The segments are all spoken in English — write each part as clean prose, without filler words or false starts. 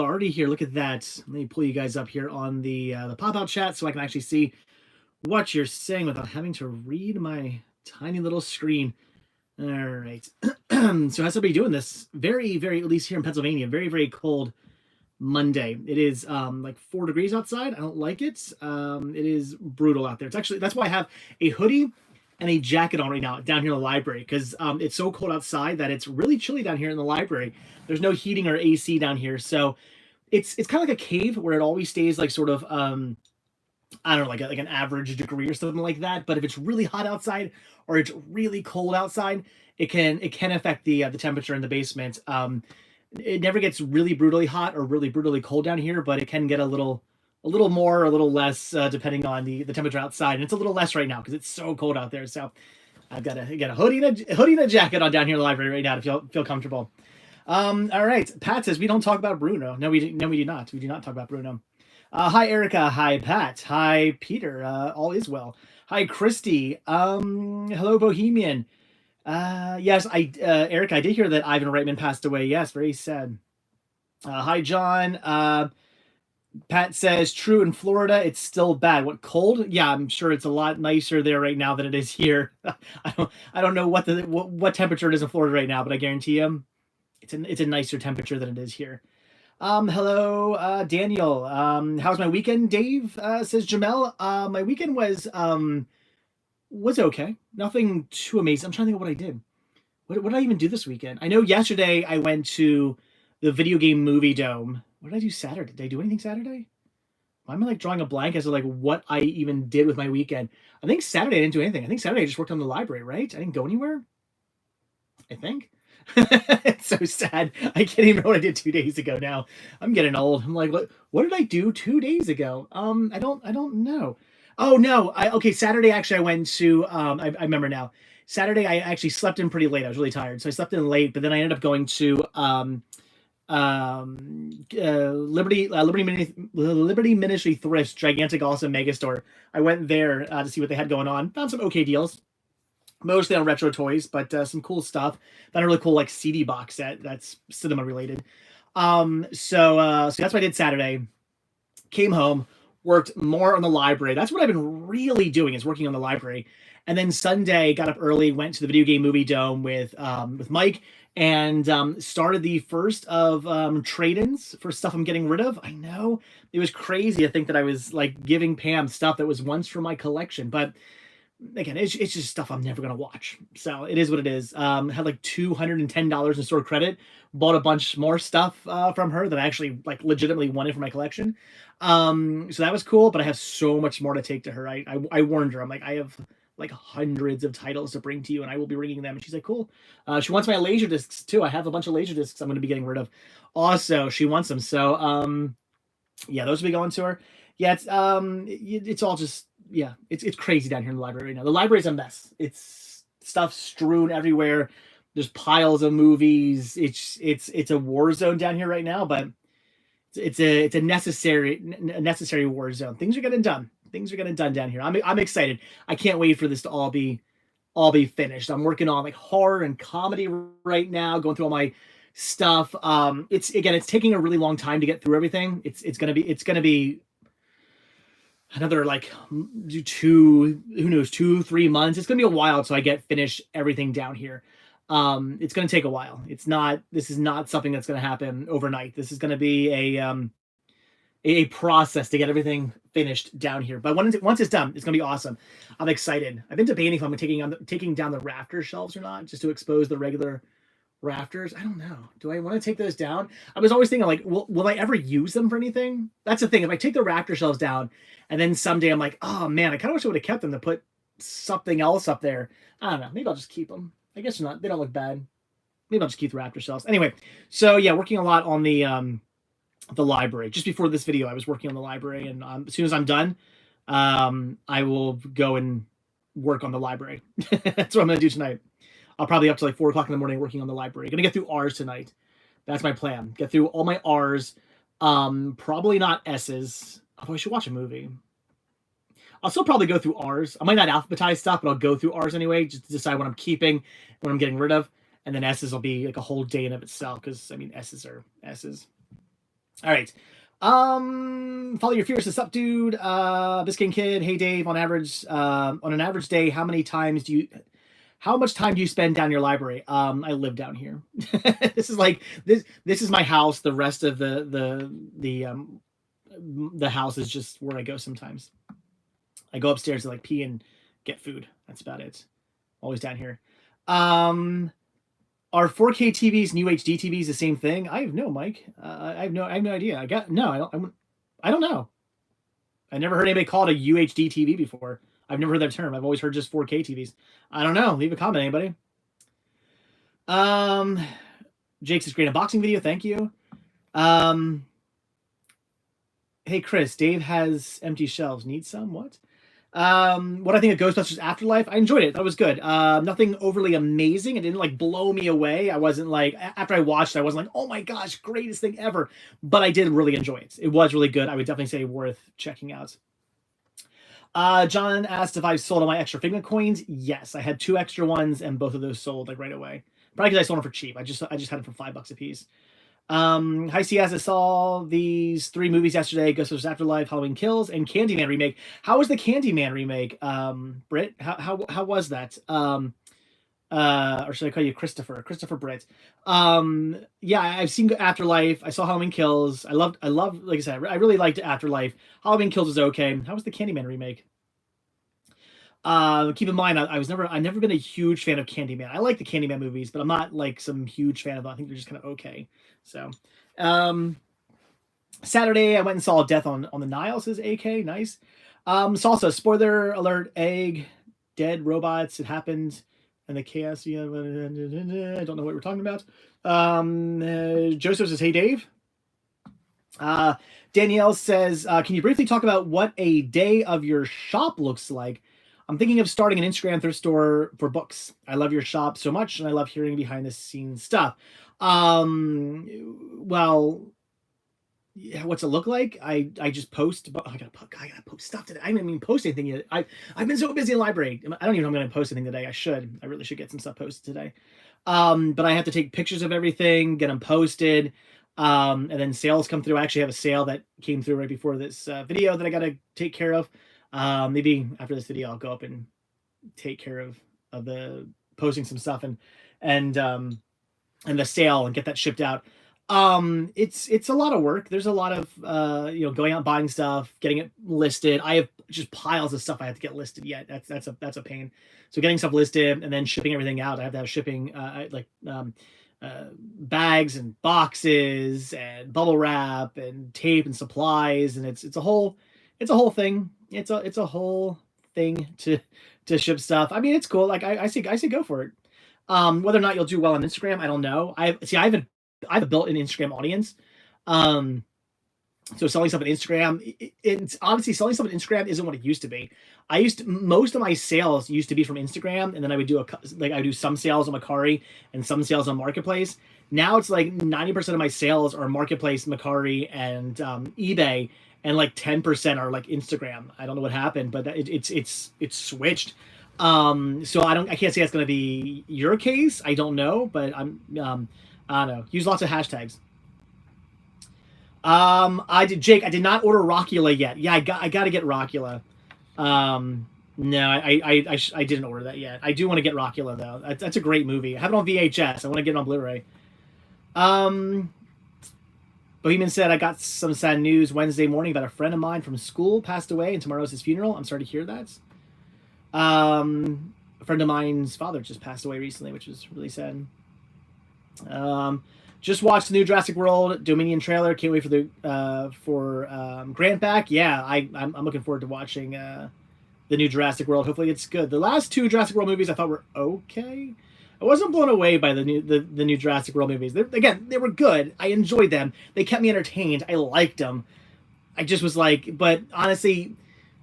already here. Look at that. Let me pull you guys up here on the pop-out chat so I can actually see what you're saying without having to read my tiny little screen. All right. So how's everybody doing this very, very, at least here in Pennsylvania, very, very cold Monday. It is like 4 degrees outside. I don't like it. It is brutal out there. It's actually, that's why I have a hoodie and a jacket on right now down here in the library, because it's so cold outside that it's really chilly down here in the library. There's no heating or AC down here, so it's kind of like a cave where it always stays like sort of I don't know, like an average degree or something like that. But if it's really hot outside or it's really cold outside, it can affect the temperature in the basement. It never gets really brutally hot or really brutally cold down here, but it can get a little more or a little less depending on the temperature outside. And it's a little less right now because it's so cold out there. So I've got a hoodie and a jacket on down here in the library right now to feel comfortable. All right. Pat says we don't talk about Bruno. No, we do not. We do not talk about Bruno. Hi, Erica. Hi, Pat. Hi, Peter. All is well. Hi, Christy. Hello, Bohemian. Yes, Erica, I did hear that Ivan Reitman passed away. Yes, very sad. Hi, John. Pat says, true, in Florida, it's still bad. What, cold? Yeah, I'm sure it's a lot nicer there right now than it is here. I don't know what temperature it is in Florida right now, but I guarantee you it's a nicer temperature than it is here. Hello, Daniel. How's my weekend, Dave? Says Jamel. My weekend was okay. Nothing too amazing. I'm trying to think of what I did. What did I even do this weekend? I know yesterday I went to the video game movie dome. What did I do Saturday? Did I do anything Saturday? Why am I like drawing a blank as to like what I even did with my weekend? I think Saturday I didn't do anything. I think Saturday I just worked on the library, right? I didn't go anywhere. I think. It's so sad. I can't even remember what I did 2 days ago now. I'm getting old. I'm like, what did I do 2 days ago? I don't know. Oh no. Okay, Saturday actually I went to I remember now. Saturday I actually slept in pretty late. I was really tired. So I slept in late, but then I ended up going to Liberty Ministry Thrift's gigantic awesome mega store. I went there to see what they had going on. Found some okay deals. Mostly on retro toys, but some cool stuff. Found a really cool like CD box set that's cinema related. So that's what I did Saturday. Came home, worked more on the library. That's what I've been really doing, is working on the library. And then Sunday, got up early, went to the video game movie dome with Mike, and started the first of trade-ins for stuff I'm getting rid of. I know it was crazy to think that I was like giving Pam stuff that was once from my collection, but again, it's just stuff I'm never gonna watch. So it is what it is. Had like $210 in store credit. Bought a bunch more stuff from her that I actually like legitimately wanted for my collection. So that was cool. But I have so much more to take to her. I warned her. I'm like, I have like hundreds of titles to bring to you, and I will be bringing them. And she's like, cool. She wants my laser discs too. I have a bunch of laser discs I'm going to be getting rid of. Also, she wants them. So yeah, those will be going to her. Yeah, it's all just. Yeah, it's crazy down here in the library right now. The library's a mess. It's stuff strewn everywhere. There's piles of movies. It's a war zone down here right now, but it's a necessary war zone. Things are getting done. Things are getting done down here. I'm excited. I can't wait for this to all be finished. I'm working on like horror and comedy right now, going through all my stuff. It's taking a really long time to get through everything. It's gonna be another like 2-3 months. It's gonna be a while so I get finished everything down here. It's gonna take a while. This is not something that's gonna happen overnight. This is gonna be a process to get everything finished down here. But once it's done, it's gonna be awesome. I'm excited. I've been debating if I'm taking down the rafter shelves or not, just to expose the regular rafters. I don't know. Do I want to take those down? I was always thinking like, will I ever use them for anything? That's the thing. If I take the rafter shelves down and then someday I'm like, oh man, I kind of wish I would have kept them to put something else up there. I don't know. Maybe I'll just keep them. I guess not. They don't look bad. Maybe I'll just keep the rafter shelves. Anyway, so yeah, working a lot on the library. Just before this video, I was working on the library, and as soon as I'm done, I will go and work on the library. That's what I'm going to do tonight. I'll probably up to like 4 o'clock in the morning working on the library. Gonna get through R's tonight. That's my plan. Get through all my R's. Probably not S's. Although I should watch a movie. I'll still probably go through R's. I might not alphabetize stuff, but I'll go through R's anyway, just to decide what I'm keeping, what I'm getting rid of. And then S's will be like a whole day in of itself, because I mean S's are S's. All right. Follow your fears and stuff, dude. Biscayne Kid. Hey, Dave. On an average day, how much time do you spend down your library? I live down here. This is like this is my house. The rest of the house is just where I go sometimes. I go upstairs to like pee and get food. That's about it. Always down here. Are 4K TVs and UHD TVs the same thing? I have no, Mike. I have no idea. I don't know. I never heard anybody call it a UHD TV before. I've never heard that term. I've always heard just 4K TVs. I don't know. Leave a comment, anybody. Jake's great unboxing video. Thank you. Hey, Chris. Dave has empty shelves. Need some? What? What I think of Ghostbusters Afterlife, I enjoyed it. That was good. Nothing overly amazing. It didn't like blow me away. I wasn't like, after I watched it, I wasn't like, oh my gosh, greatest thing ever. But I did really enjoy it. It was really good. I would definitely say worth checking out. John asked if I sold all my extra Figment coins. Yes, I had 2 extra ones, and both of those sold like right away. Probably because I sold them for cheap. I just had them for $5 a piece. Hi CS, I saw these 3 movies yesterday: Ghostbusters Afterlife, Halloween Kills, and Candyman Remake. How was the Candyman Remake, Britt? How was that? Or should I call you Christopher Britt? Yeah, I've seen Afterlife. I saw Halloween Kills. I loved, like I said, I really liked Afterlife. Halloween Kills was okay. How was the Candyman Remake? Keep in mind, I've never been a huge fan of Candyman. I like the Candyman movies, but I'm not like some huge fan of them. I think they're just kind of okay. So, Saturday I went and saw Death on the Nile. Says AK, nice. Also, spoiler alert: egg, dead robots. It happened, and the chaos. Yeah, I don't know what we're talking about. Joseph says, "Hey, Dave." Danielle says, "Can you briefly talk about what a day of your shop looks like? I'm thinking of starting an Instagram thrift store for books. I love your shop so much, and I love hearing behind the scenes stuff." Well, yeah, what's it look like? I just post. I gotta post stuff today. I didn't even post anything yet. I've been so busy in the library. I don't even know if I'm gonna post anything today. I really should get some stuff posted today. But I have to take pictures of everything, get them posted, and then sales come through. I actually have a sale that came through right before this video that I gotta take care of. Maybe after this video, I'll go up and take care of the posting some stuff and the sale and get that shipped out. It's a lot of work. There's a lot of going out buying stuff, getting it listed. I have just piles of stuff I have to get listed yet. That's a pain. So getting stuff listed and then shipping everything out. I have to have shipping bags and boxes and bubble wrap and tape and supplies, and it's a whole thing. It's a whole thing to ship stuff. I mean, it's cool. Like I say go for it. Whether or not you'll do well on Instagram, I don't know. I have a built-in Instagram audience. So selling stuff on Instagram, it's honestly selling stuff on Instagram isn't what it used to be. Most of my sales used to be from Instagram, and then I would do some sales on Mercari and some sales on Marketplace. Now it's like 90% of my sales are Marketplace, Mercari, and eBay, and like 10% are like Instagram. I don't know what happened, but it's switched. So I can't say that's going to be your case. I don't know, but I don't know. Use lots of hashtags. Jake, I did not order Rockula yet. Yeah, I got to get Rockula. No, I didn't order that yet. I do want to get Rockula though. That's a great movie. I have it on VHS. I want to get it on Blu-ray. Bohemian said, I got some sad news Wednesday morning about a friend of mine from school passed away, and tomorrow's his funeral. I'm sorry to hear that. A friend of mine's father just passed away recently, which was really sad. Just watched the new Jurassic World Dominion trailer. Can't wait for Grant back. Yeah, I'm looking forward to watching the new Jurassic World. Hopefully it's good. The last 2 Jurassic World movies I thought were okay. I wasn't blown away by the new Jurassic World movies. They were good. I enjoyed them. They kept me entertained. I liked them. I just was like, but honestly,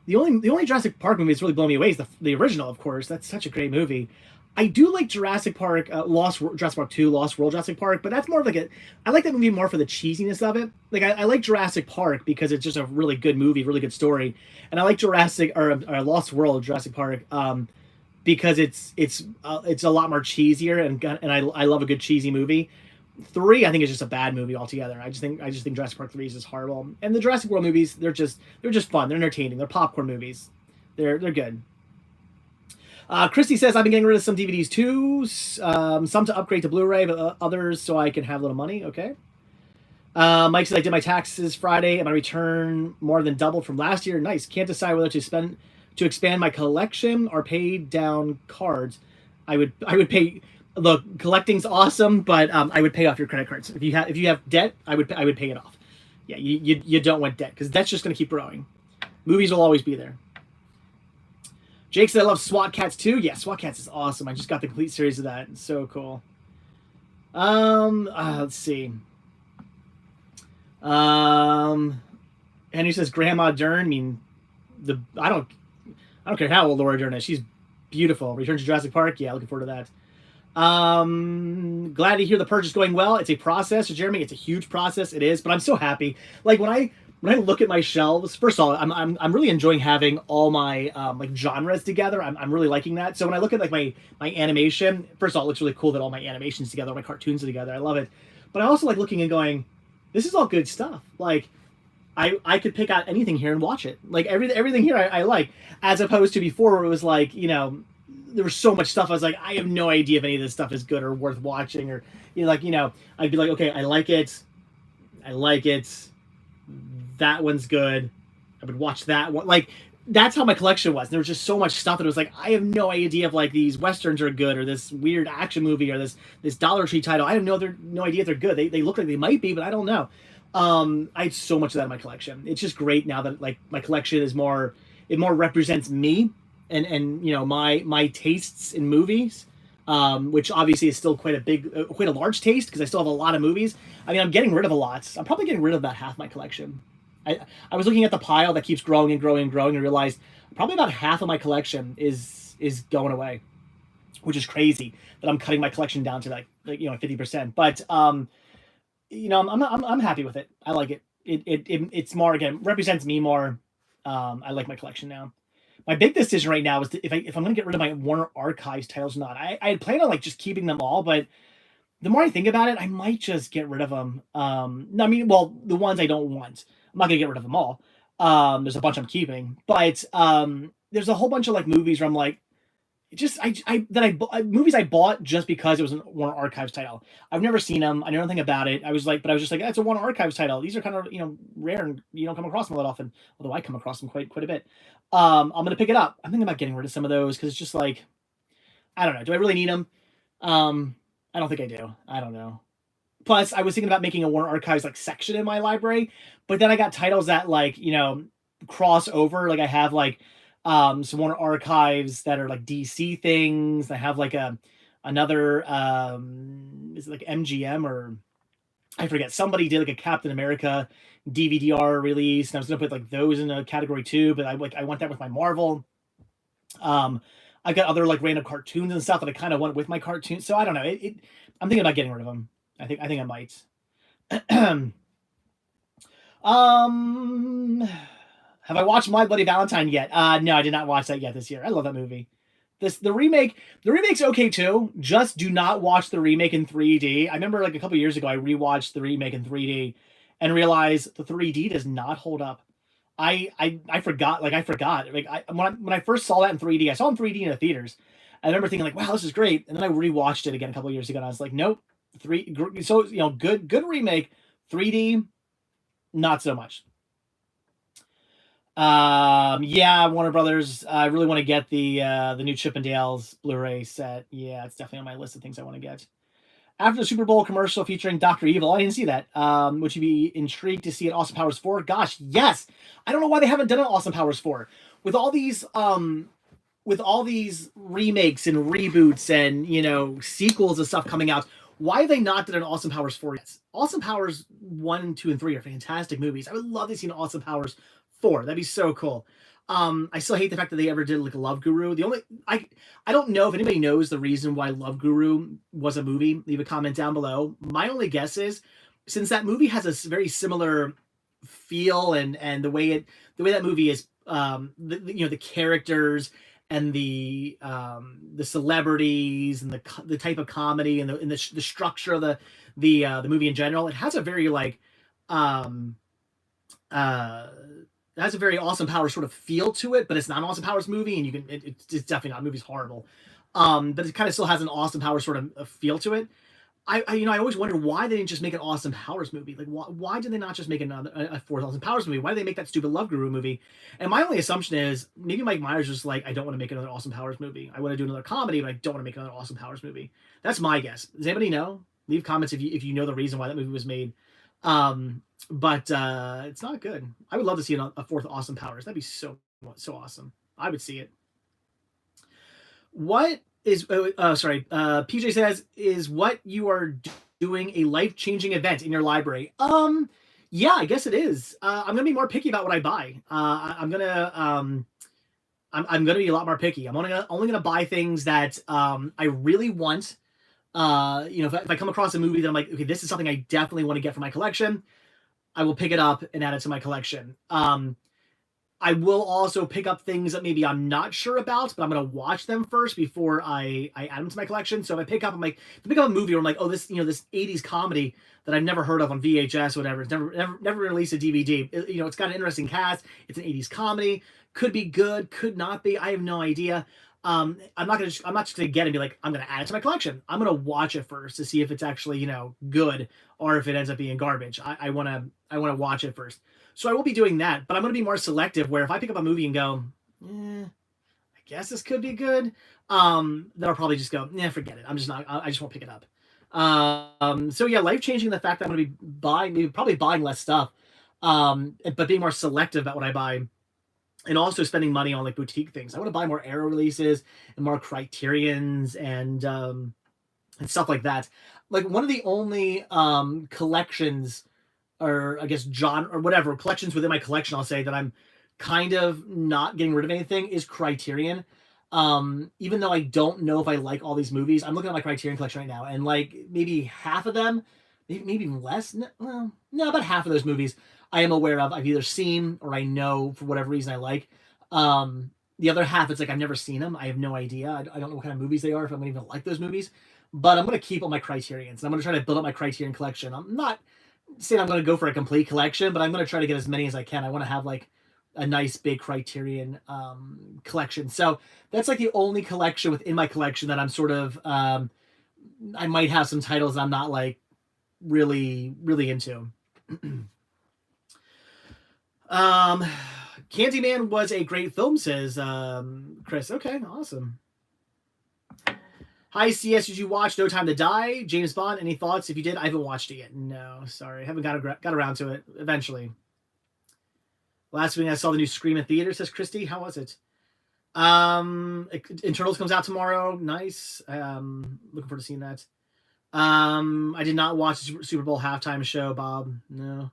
the only Jurassic Park movie that's really blown me away is the original, of course. That's such a great movie. I do like Jurassic Park, Jurassic Park 2, Lost World Jurassic Park, but that's more of like I like that movie more for the cheesiness of it. Like I like Jurassic Park because it's just a really good movie, really good story, and I like Lost World Jurassic Park because it's a lot more cheesier and I love a good cheesy movie. 3, I think, is just a bad movie altogether. I just think Jurassic Park 3 is just horrible. And the Jurassic World movies, they're just fun. They're entertaining. They're popcorn movies. They're good. Christy says, I've been getting rid of some DVDs too. Some to upgrade to Blu-ray, but others so I can have a little money. Okay. Mike says, I did my taxes Friday and my return more than doubled from last year. Nice. Can't decide whether to expand my collection or pay down cards. I would pay. Look, collecting's awesome, but I would pay off your credit cards. If you have debt, I would pay it off. Yeah, you don't want debt because that's just going to keep growing. Movies will always be there. Jake said, I love SWAT Cats too. Yeah, SWAT Cats is awesome. I just got the complete series of that. It's so cool. Let's see. Henry says Grandma Dern. I mean, I don't care how old Laura Dern is. She's beautiful. Return to Jurassic Park. Yeah, looking forward to that. Glad to hear the purge is going well. It's a process, Jeremy. It's a huge process. It is, but I'm so happy. Like when I look at my shelves, first of all, I'm really enjoying having all my like genres together. I'm really liking that. So when I look at like my animation, first of all, it looks really cool that all my animations together, my cartoons are together. I love it. But I also like looking and going, this is all good stuff. Like I could pick out anything here and watch it. Like everything here I like, as opposed to before where it was like, you know, there was so much stuff. I was like, I have no idea if any of this stuff is good or worth watching, or I'd be like, okay, I like it. That one's good. I would watch that one. Like that's how my collection was. There was just so much stuff that it was like, I have no idea if like these westerns are good or this weird action movie or this Dollar Tree title. I have no idea if they're good. They look like they might be, but I don't know. I had so much of that in my collection. It's just great now that like my collection is more represents me and you know my tastes in movies, which obviously is still quite a large taste because I still have a lot of movies. I mean, I'm getting rid of a lot. I'm probably getting rid of about half my collection. I was looking at the pile that keeps growing and growing and growing and realized probably about half of my collection is going away, which is crazy that I'm cutting my collection down to like 50%. But you know, I'm happy with it. I like it. It's more, again, represents me more. I like my collection now. My big decision right now is if I'm going to get rid of my Warner Archives titles or not. I had planned on like just keeping them all, but the more I think about it, I might just get rid of them. No, I mean, well, the ones I don't want, I'm not going to get rid of them all. There's a bunch I'm keeping, but there's a whole bunch of like movies where I'm like, movies I bought just because it was a Warner Archives title. I've never seen them. I know nothing about it. I was just like, it's a Warner Archives title. These are kind of rare and you don't come across them that often. Although I come across them quite a bit. I'm gonna pick it up. I'm thinking about getting rid of some of those because it's just like, I don't know. Do I really need them? I don't think I do. I don't know. Plus, I was thinking about making a Warner Archives like section in my library, but then I got titles that like cross over. Like I have like some Warner Archives that are like DC things. I have like another is it like MGM or I forget. Somebody did like a Captain America DVD-R release, and I was gonna put like those in a category too, but I want that with my Marvel. I got other like random cartoons and stuff that I kind of want with my cartoons. So I don't know. I'm thinking about getting rid of them. I think I might. Have I watched My Bloody Valentine yet? No, I did not watch that yet this year. I love that movie. The remake's okay too. Just do not watch the remake in 3D. I remember like a couple years ago, I rewatched the remake in 3D and realized the 3D does not hold up. I forgot. Like when I first saw that in 3D, I saw it in 3D in the theaters. I remember thinking like, wow, this is great. And then I rewatched it again a couple of years ago, and I was like, nope. So good remake. 3D, not so much. Yeah, Warner Brothers. I really want to get the new Chippendales Blu-ray set. Yeah, it's definitely on my list of things I want to get. After the Super Bowl commercial featuring Dr. Evil, I didn't see that. Would you be intrigued to see it Austin Powers 4? Gosh, yes. I don't know why they haven't done an Austin Powers 4 with all these remakes and reboots and sequels and stuff coming out. Why have they not done an Austin Powers 4 yet? Austin Powers 1, 2, and 3 are fantastic movies. I would love to see an Austin Powers 4. That'd be so cool. I still hate the fact that they ever did like a Love Guru. I don't know if anybody knows the reason why Love Guru was a movie. Leave a comment down below. My only guess is since that movie has a very similar feel and the way that movie is, the characters and the celebrities and the type of comedy and the structure of the movie in general. It has a very like it has a very Austin Powers sort of feel to it, but it's not an Austin Powers movie, and it's definitely not. The movie's horrible, but it kind of still has an Austin Powers sort of feel to it. I always wonder why they didn't just make an Austin Powers movie. Like, why did they not just make a 4,000 Powers movie? Why did they make that stupid Love Guru movie? And my only assumption is maybe Mike Myers was like, I don't want to make another Austin Powers movie. I want to do another comedy, but I don't want to make another Austin Powers movie. That's my guess. Does anybody know? Leave comments if you know the reason why that movie was made. But it's not good. I would love to see a fourth Austin Powers. That'd be so awesome. I would see it. What is PJ says, is what you are doing a life-changing event in your library? Yeah, I guess it is. I'm gonna be more picky about what I buy. I'm gonna be a lot more picky. I'm only gonna buy things that I really want. If I come across a movie that I'm like, okay, this is something I definitely want to get for my collection, I will pick it up and add it to my collection. I will also pick up things that maybe I'm not sure about, but I'm going to watch them first before I add them to my collection. So if I pick up a movie where I'm like, oh, this 80s comedy that I've never heard of on VHS or whatever, it's never released a DVD. It's got an interesting cast. It's an 80s comedy. Could be good, could not be. I have no idea. I'm not just gonna get it and be like, I'm gonna add it to my collection. I'm gonna watch it first to see if it's actually good or if it ends up being garbage. I wanna watch it first. So I will be doing that, but I'm gonna be more selective. Where if I pick up a movie and go, I guess this could be good, then I'll probably just go, forget it. I just won't pick it up. So yeah, life changing. The fact that I'm gonna be probably buying less stuff, but being more selective about what I buy. And also spending money on like boutique things. I want to buy more Arrow releases and more Criterions and stuff like that. Like one of the only collections, or I guess genre or whatever collections within my collection, I'll say that I'm kind of not getting rid of anything is Criterion. Even though I don't know if I like all these movies, I'm looking at my Criterion collection right now, and like maybe half of them, maybe even less. No, about half of those movies I am aware of. I've either seen or I know for whatever reason I like. The other half, it's like I've never seen them. I have no idea. I don't know what kind of movies they are, if I'm going to even like those movies. But I'm going to keep all my Criterions, and I'm going to try to build up my Criterion collection. I'm not saying I'm going to go for a complete collection, but I'm going to try to get as many as I can. I want to have like a nice big Criterion collection. So that's like the only collection within my collection that I'm sort of I might have some titles I'm not like really into. Candyman was a great film, says Chris. Okay, awesome. Hi, CS. Did you watch No Time to Die? James Bond. Any thoughts? If you did, I haven't watched it yet. No, sorry, I haven't got around to it. Eventually. Last week I saw the new Scream in theater, says Christy. How was it? Internals comes out tomorrow. Nice. Looking forward to seeing that. I did not watch the Super Bowl halftime show, Bob. No.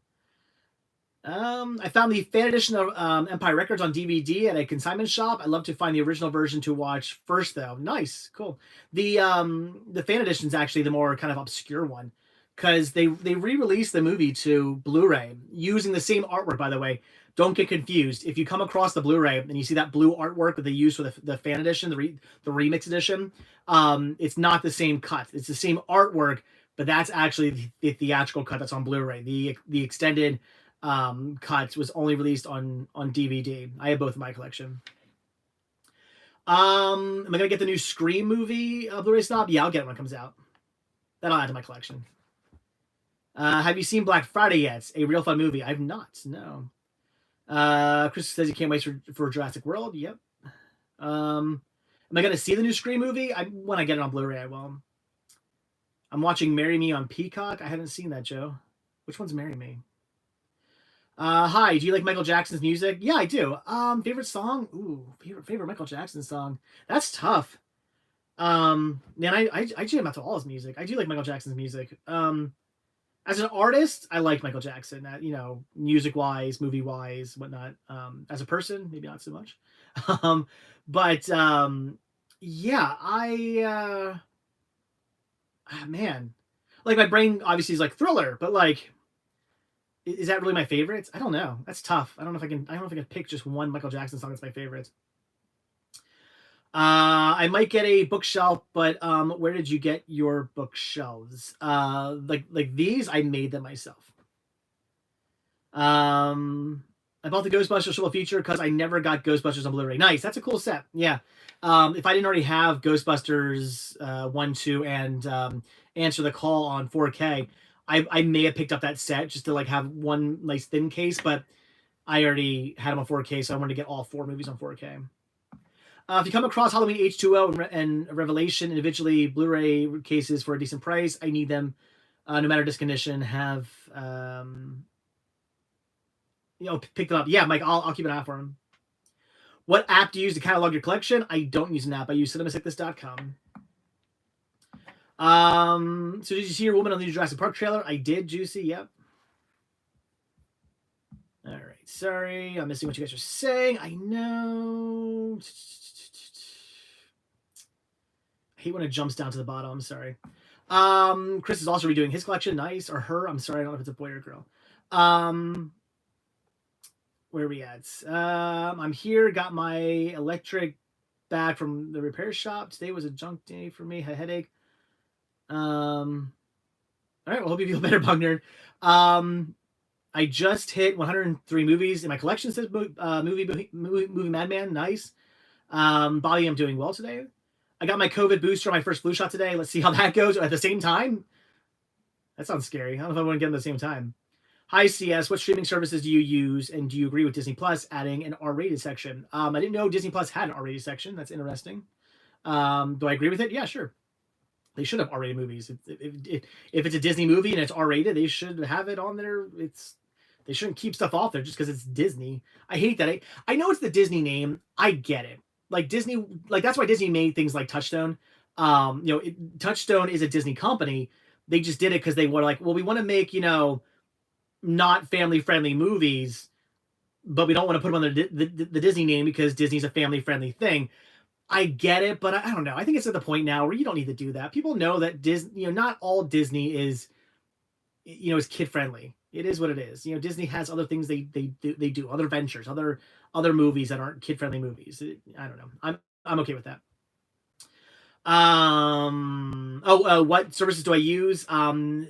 I found the fan edition of Empire Records on DVD at a consignment shop. I'd love to find the original version to watch first, though. Nice, cool. The fan edition is actually the more kind of obscure one, because they re-released the movie to Blu-ray using the same artwork. By the way, don't get confused. If you come across the Blu-ray and you see that blue artwork that they use for the fan edition, the remix edition, it's not the same cut. It's the same artwork, but that's actually the theatrical cut that's on Blu-ray. The extended cut was only released on DVD. I have both in my collection. Am I gonna get the new Scream movie Blu-ray Snob? Yeah, I'll get it when it comes out. That'll add to my collection. Have you seen Black Friday yet? A real fun movie. I've not. No. Chris says he can't wait for Jurassic World. Yep. Am I gonna see the new Scream movie? When I get it on Blu-ray, I will. I'm watching Marry Me on Peacock. I haven't seen that, Joe. Which one's Marry Me? Hi, do you like Michael Jackson's music? Yeah, I do. Favorite song? Ooh, favorite Michael Jackson song. That's tough. Man, I jam out to all his music. I do like Michael Jackson's music. As an artist, I like Michael Jackson. Music-wise, movie-wise, whatnot. As a person, maybe not so much. Yeah, man, like my brain obviously is like Thriller, but like, is that really my favorite? I don't know. That's tough. I don't know if I can pick just one Michael Jackson song that's my favorite. I might get a bookshelf, but where did you get your bookshelves? Like these, I made them myself. I bought the Ghostbusters Triple Feature because I never got Ghostbusters on Blu-ray. Nice, that's a cool set. Yeah. If I didn't already have Ghostbusters 1, 2, and Answer the Call on 4K, I may have picked up that set just to like have one nice thin case, but I already had them on 4K, so I wanted to get all 4 movies on 4K. If you come across Halloween H2O and Revelation individually Blu-ray cases for a decent price, I need them no matter disc condition. Have pick them up. Yeah, Mike, I'll keep an eye out for them. What app do you use to catalog your collection? I don't use an app. I use cinemasickthis.com. So did you see your woman on the new Jurassic Park trailer? I did, Juicy. Yep. All right. Sorry, I'm missing what you guys are saying. I know. I hate when it jumps down to the bottom. I'm sorry. Chris is also redoing his collection. Nice. Or her. I'm sorry. I don't know if it's a boy or girl. Where are we at? I'm here. Got my electric back from the repair shop. Today was a junk day for me. Had a headache. All right. Well, hope you feel better, Bug Nerd. I just hit 103 movies in my collection. Says movie Madman. Nice. Bobby, I'm doing well today. I got my COVID booster on my first flu shot today. Let's see how that goes at the same time. That sounds scary. I don't know if I want to get them at the same time. Hi, CS. What streaming services do you use? And do you agree with Disney Plus adding an R-rated section? I didn't know Disney Plus had an R-rated section. That's interesting. Do I agree with it? Yeah, sure. They should have R-rated movies. If it's a Disney movie and it's R-rated, they should have it on there. They shouldn't keep stuff off there just because it's Disney. I hate that. I know it's the Disney name. I get it. Like Disney, like that's why Disney made things like Touchstone. Touchstone is a Disney company. They just did it because they were like, well, we want to make, not family-friendly movies, but we don't want to put them on the Disney name because Disney's a family-friendly thing. I get it, but I don't know. I think it's at the point now where you don't need to do that. People know that Disney, not all Disney is, is kid-friendly. It is what it is. Disney has other things they do, other ventures, other movies that aren't kid-friendly movies. I don't know. I'm okay with that. What services do I use? Hulu.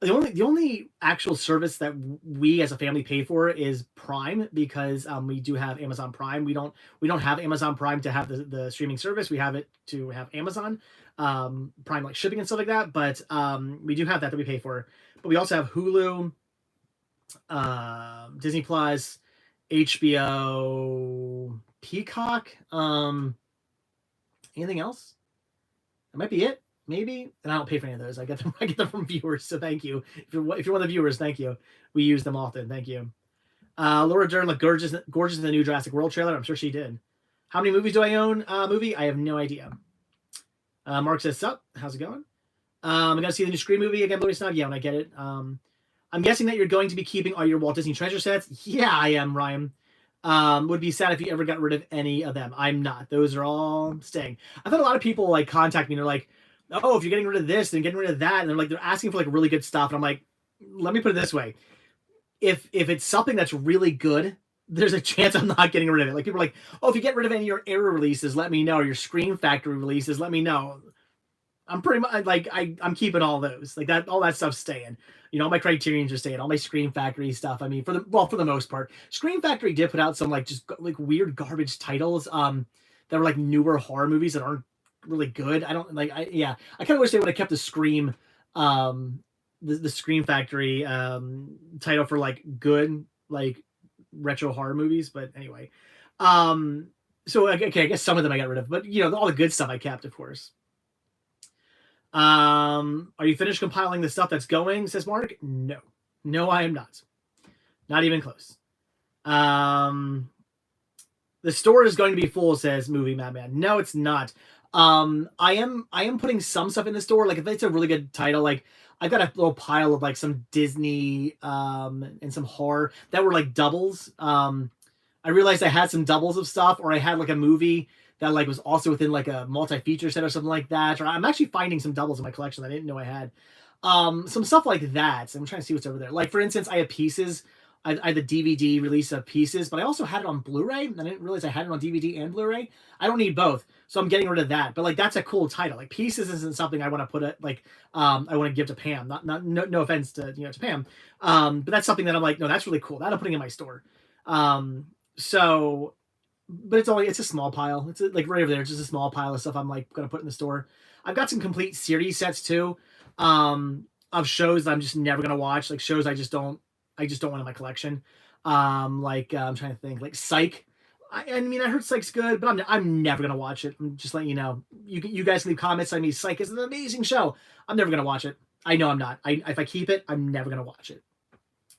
The only actual service that we as a family pay for is Prime because we do have Amazon Prime. We don't have Amazon Prime to have the streaming service. We have it to have Amazon Prime, like shipping and stuff like that. But we do have that we pay for. But we also have Hulu, Disney Plus, HBO, Peacock. Anything else? That might be it. Maybe, and I don't pay for any of those. I get them from viewers. So thank you. If you're one of the viewers, thank you. We use them often. Thank you. Laura Dern looked gorgeous in the new Jurassic World trailer. I'm sure she did. How many movies do I own? Movie? I have no idea. Mark says, "Sup? How's it going?" I'm gonna see the new Scream movie again. Blu-ray snug. Yeah, when I get it. I'm guessing that you're going to be keeping all your Walt Disney treasure sets. Yeah, I am, Ryan. Would be sad if you ever got rid of any of them. I'm not. Those are all staying. I've had a lot of people like contact me and they're like, oh, if you're getting rid of this and getting rid of that, and they're asking for like really good stuff, and I'm like, let me put it this way: if it's something that's really good, there's a chance I'm not getting rid of it. Like people are like, oh, if you get rid of any of your Arrow releases, let me know. Or your Scream Factory releases, let me know. I'm pretty much like I'm keeping all those, like that, all that stuff's staying. All my Criterions are staying, all my Scream Factory stuff. I mean, for the most part, Scream Factory did put out some like just like weird garbage titles that were like newer horror movies that aren't really good. I don't like. I kind of wish they would have kept the Scream, the Scream Factory title for like good like retro horror movies. But anyway, so okay, I guess some of them I got rid of, but all the good stuff I kept, of course. Are you finished compiling the stuff that's going? Says Mark. No, I am not. Not even close. The store is going to be full, says Movie Madman. No, it's not. I am putting some stuff in the store. Like if it's a really good title, like I've got a little pile of like some Disney and some horror that were like doubles. I realized I had some doubles of stuff, or I had like a movie that like was also within like a multi-feature set or something like that. Or I'm actually finding some doubles in my collection that I didn't know I had. Some stuff like that. So I'm trying to see what's over there. Like for instance, I have pieces I had the DVD release of Pieces, but I also had it on Blu-ray, and I didn't realize I had it on DVD and Blu-ray. I don't need both, so I'm getting rid of that. But like, that's a cool title. Like, Pieces isn't something I want to put it like I want to give to Pam. No offense to to Pam, but that's something that I'm like, no, that's really cool. That I'm putting in my store. So, but it's a small pile. It's like right over there. It's just a small pile of stuff I'm like gonna put in the store. I've got some complete series sets too, of shows that I'm just never gonna watch. Like shows I just don't want in my collection. I'm trying to think, like Psych. I mean, I heard Psych's good, but I'm never gonna watch it. I'm just letting you know. You guys leave comments. I mean, Psych is an amazing show. I'm never gonna watch it. I know I'm not. If I keep it, I'm never gonna watch it.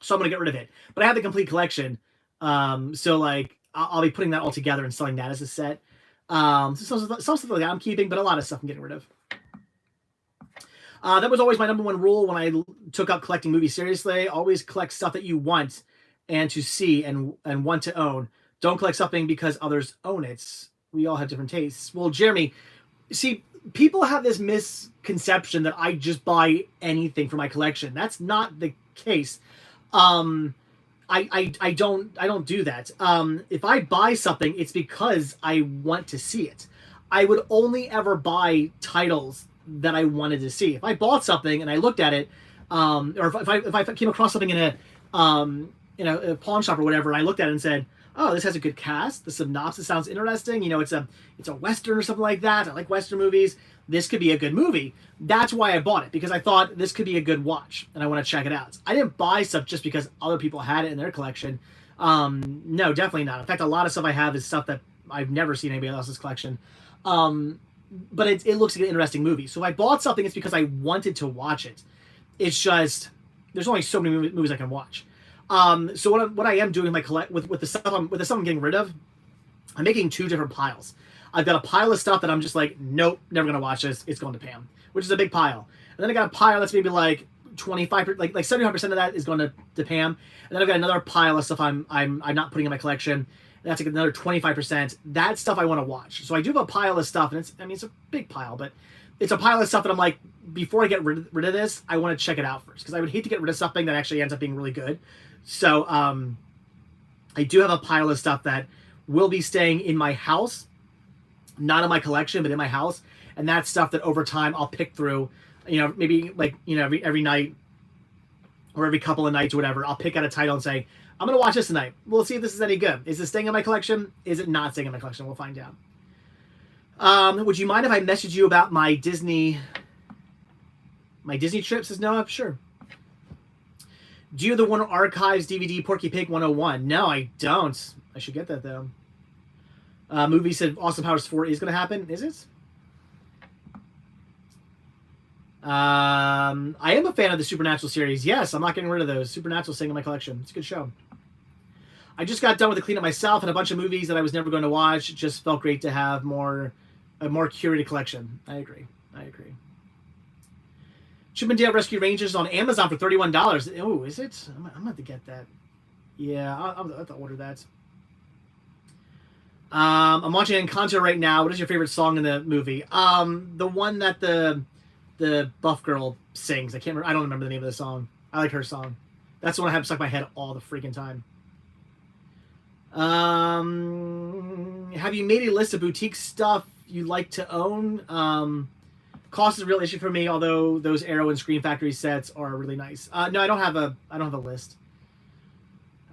So I'm gonna get rid of it. But I have the complete collection. So like I'll be putting that all together and selling that as a set. So some stuff like that I'm keeping, but a lot of stuff I'm getting rid of. That was always my number one rule when I took up collecting movies seriously. Always collect stuff that you want and to see and want to own. Don't collect something because others own it. We all have different tastes. Well, Jeremy, see, people have this misconception that I just buy anything for my collection. That's not the case. I don't do that. If I buy something, it's because I want to see it. I would only ever buy titles that I wanted to see. If I bought something and I looked at it, or if I came across something in a pawn shop or whatever, and I looked at it and said, "Oh, this has a good cast. The synopsis sounds interesting. It's a Western or something like that. I like Western movies. This could be a good movie." That's why I bought it, because I thought this could be a good watch and I want to check it out. I didn't buy stuff just because other people had it in their collection. No, definitely not. In fact, a lot of stuff I have is stuff that I've never seen anybody else's collection. But it looks like an interesting movie. So if I bought something, it's because I wanted to watch it. It's just there's only so many movies I can watch. So what I am doing with the stuff I'm getting rid of, I'm making two different piles. I've got a pile of stuff that I'm just like, nope, never gonna watch this. It's going to Pam, which is a big pile. And then I got a pile that's maybe like 25, like 75% of that is going to Pam. And then I've got another pile of stuff I'm not putting in my collection. That's like another 25%. That stuff I want to watch. So I do have a pile of stuff, and it's a big pile, but it's a pile of stuff that I'm like, before I get rid of this, I want to check it out first, because I would hate to get rid of something that actually ends up being really good. So I do have a pile of stuff that will be staying in my house, not in my collection, but in my house, and that's stuff that over time I'll pick through. Maybe like every night or every couple of nights or whatever, I'll pick out a title and say, I'm going to watch this tonight. We'll see if this is any good. Is this staying in my collection? Is it not staying in my collection? We'll find out. Would you mind if I message you about my Disney trip? Says Noah. Sure. Do you have the Warner Archives DVD Porky Pig 101? No, I don't. I should get that, though. Movie said Austin Powers 4 is going to happen. Is it? I am a fan of the Supernatural series. Yes, I'm not getting rid of those. Supernatural staying in my collection. It's a good show. I just got done with the cleanup myself, and a bunch of movies that I was never going to watch. It just felt great to have a more curated collection. I agree. Chippendale Rescue Rangers on Amazon for $31. Oh, is it? I'm going to have to get that. Yeah, I'll have to order that. I'm watching Encanto right now. What is your favorite song in the movie? The one that the buff girl sings. I don't remember the name of the song. I like her song. That's the one I have stuck in my head all the freaking time. Have you made a list of boutique stuff you like to own? Cost is a real issue for me, although those Arrow and Scream Factory sets are really nice. No, I don't have a list.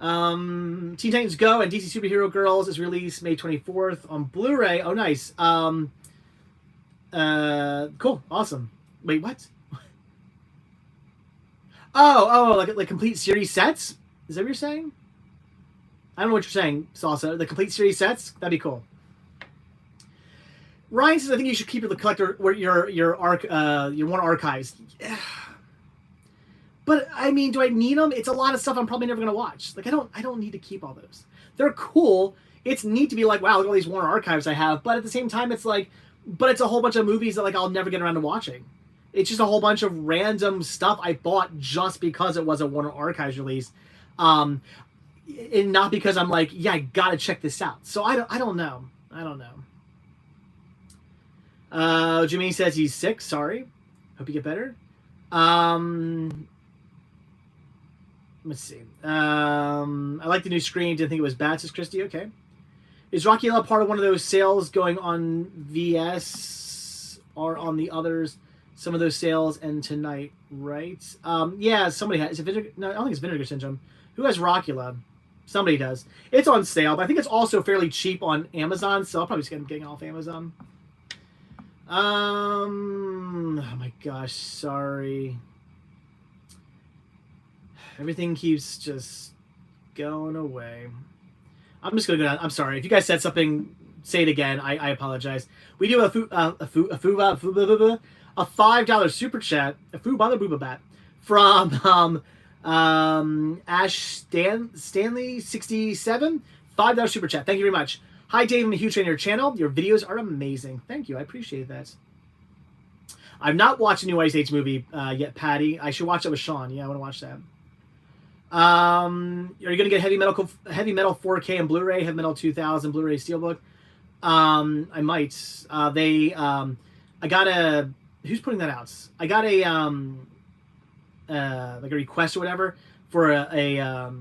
Teen Titans Go and DC Superhero Girls is released May 24th on Blu-ray. Oh, nice. Cool. Awesome. Wait, what? like complete series sets? Is that what you're saying? I don't know what you're saying, Salsa. The complete series sets? That'd be cool. Ryan says, I think you should keep your collector your Warner Archives. But I mean, do I need them? It's a lot of stuff I'm probably never gonna watch. Like I don't need to keep all those. They're cool. It's neat to be like, wow, look at all these Warner Archives I have. But at the same time, it's like, but it's a whole bunch of movies that like I'll never get around to watching. It's just a whole bunch of random stuff I bought just because it was a Warner Archives release. And not because I'm like, yeah, I gotta check this out. So I don't know. Jimmy says he's sick. Sorry. Hope you get better. let's see. I like the new screen. Didn't think it was bad, says Christy. Okay. Is Rockula part of one of those sales going on VS or on the others? Some of those sales end tonight, right? Yeah, somebody has. Is it Vinegar? No, I don't think it's Vinegar Syndrome. Who has Rockula? Somebody does. It's on sale, but I think it's also fairly cheap on Amazon, so I'll probably just get getting off Amazon. Oh my gosh, sorry. Everything keeps just going away. I'm just gonna go down. I'm sorry if you guys said something. Say it again. I apologize. We do a $5 super chat, a Fubala Booba Bat from Ash Stanley 67, $5 super chat. Thank you very much. Hi Dave, I'm a huge fan of your channel. Your videos are amazing. Thank you. I appreciate that. I've not watched a new Ice Age movie yet, Patty. I should watch that with Sean. Yeah, I want to watch that. Are you gonna get heavy metal 4K and Blu-ray, heavy metal 2000 Blu-ray Steelbook? I might. I got a. Who's putting that out? I got a like a request or whatever for a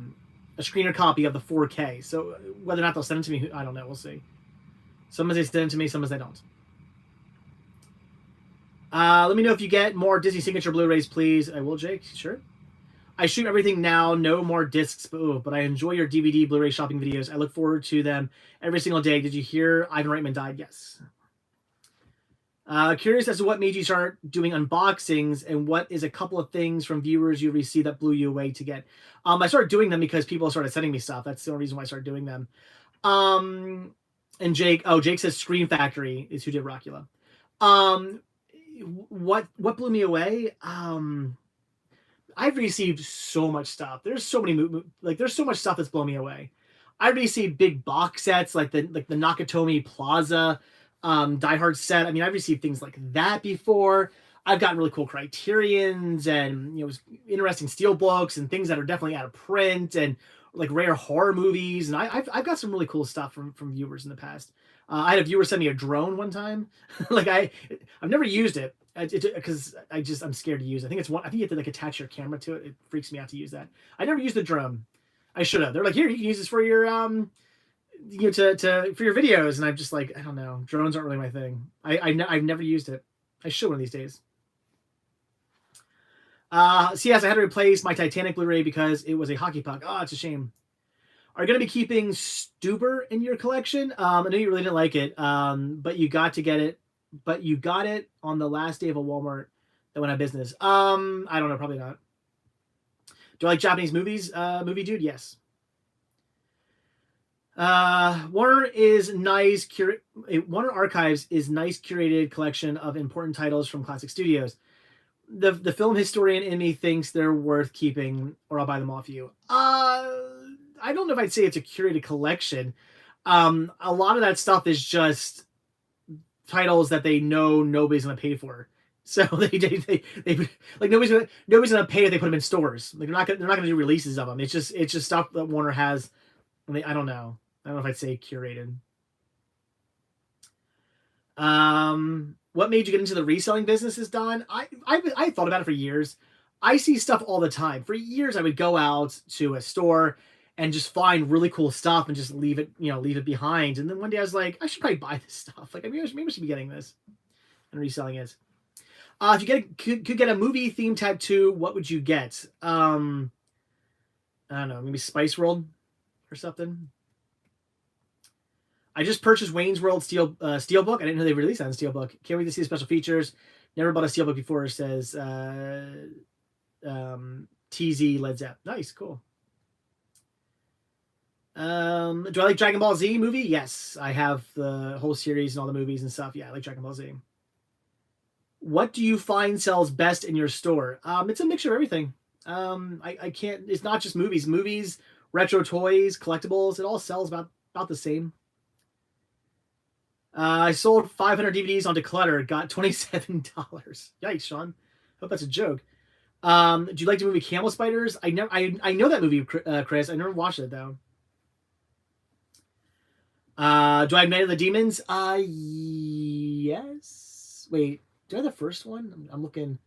screener copy of the 4K. So whether or not they'll send it to me, I don't know. We'll see. Some they send it to me, some they don't. Let me know if you get more Disney Signature Blu-rays, please. I will, Jake. Sure. I shoot everything now, no more discs, but I enjoy your DVD Blu-ray shopping videos. I look forward to them every single day. Did you hear Ivan Reitman died? Yes. Curious as to what made you start doing unboxings and what is a couple of things from viewers you received that blew you away to get. I started doing them because people started sending me stuff. That's the only reason why I started doing them. And Jake says Scream Factory is who did Rockula. What blew me away? I've received so much stuff. There's so many there's so much stuff that's blown me away. I received big box sets like the Nakatomi Plaza Die Hard set. I mean, I've received things like that before. I've gotten really cool Criterions and interesting steelbooks and things that are definitely out of print and like rare horror movies. And I've got some really cool stuff from viewers in the past. I had a viewer send me a drone one time. Like I've never used it because I'm scared to use it. I think you have to like attach your camera to it. It freaks me out to use that. I never used the drone. I should have. They're like, here, you can use this for your for your videos. And I'm just like, I don't know. Drones aren't really my thing. I've never used it. I should one of these days. CS, I had to replace my Titanic Blu-ray because it was a hockey puck. Oh, it's a shame. Are you going to be keeping Stuber in your collection? I know you really didn't like it, but you got to get it. But you got it on the last day of a Walmart that went out of business. I don't know, probably not. Do I like Japanese movies? Movie dude, yes. Warner Archives is nice curated collection of important titles from classic studios. The film historian in me thinks they're worth keeping, or I'll buy them off you. I don't know if I'd say it's a curated collection. A lot of that stuff is just titles that they know nobody's going to pay for. So they like nobody's going to pay if they put them in stores. Like they're not going to do releases of them. It's just stuff that Warner has. I don't know if I'd say curated. What made you get into the reselling businesses, Don? I thought about it for years. I see stuff all the time. For years, I would go out to a store and just find really cool stuff and just leave it behind. And then one day I was like, I should probably buy this stuff. Like maybe I should be getting this and reselling it. If you could get a movie themed tattoo, what would you get? I don't know, maybe Spice World or something. I just purchased Wayne's World Steelbook. I didn't know they released that on Steelbook. Can't wait to see the special features. Never bought a Steelbook before. It says TZ Led Zepp. Nice, cool. Do I like Dragon Ball Z movie? Yes, I have the whole series and all the movies and stuff. Yeah, I like Dragon Ball Z. What do you find sells best in your store? It's a mixture of everything. I can't. It's not just movies. Movies, retro toys, collectibles. It all sells about the same. I sold 500 DVDs onto Clutter. Got $27. Yikes, Sean. Hope that's a joke. Do you like the movie Camel Spiders? I know that movie, Chris. I never watched it though. Do I have Night of the Demons? Yes. Wait, do I have the first one? I'm looking.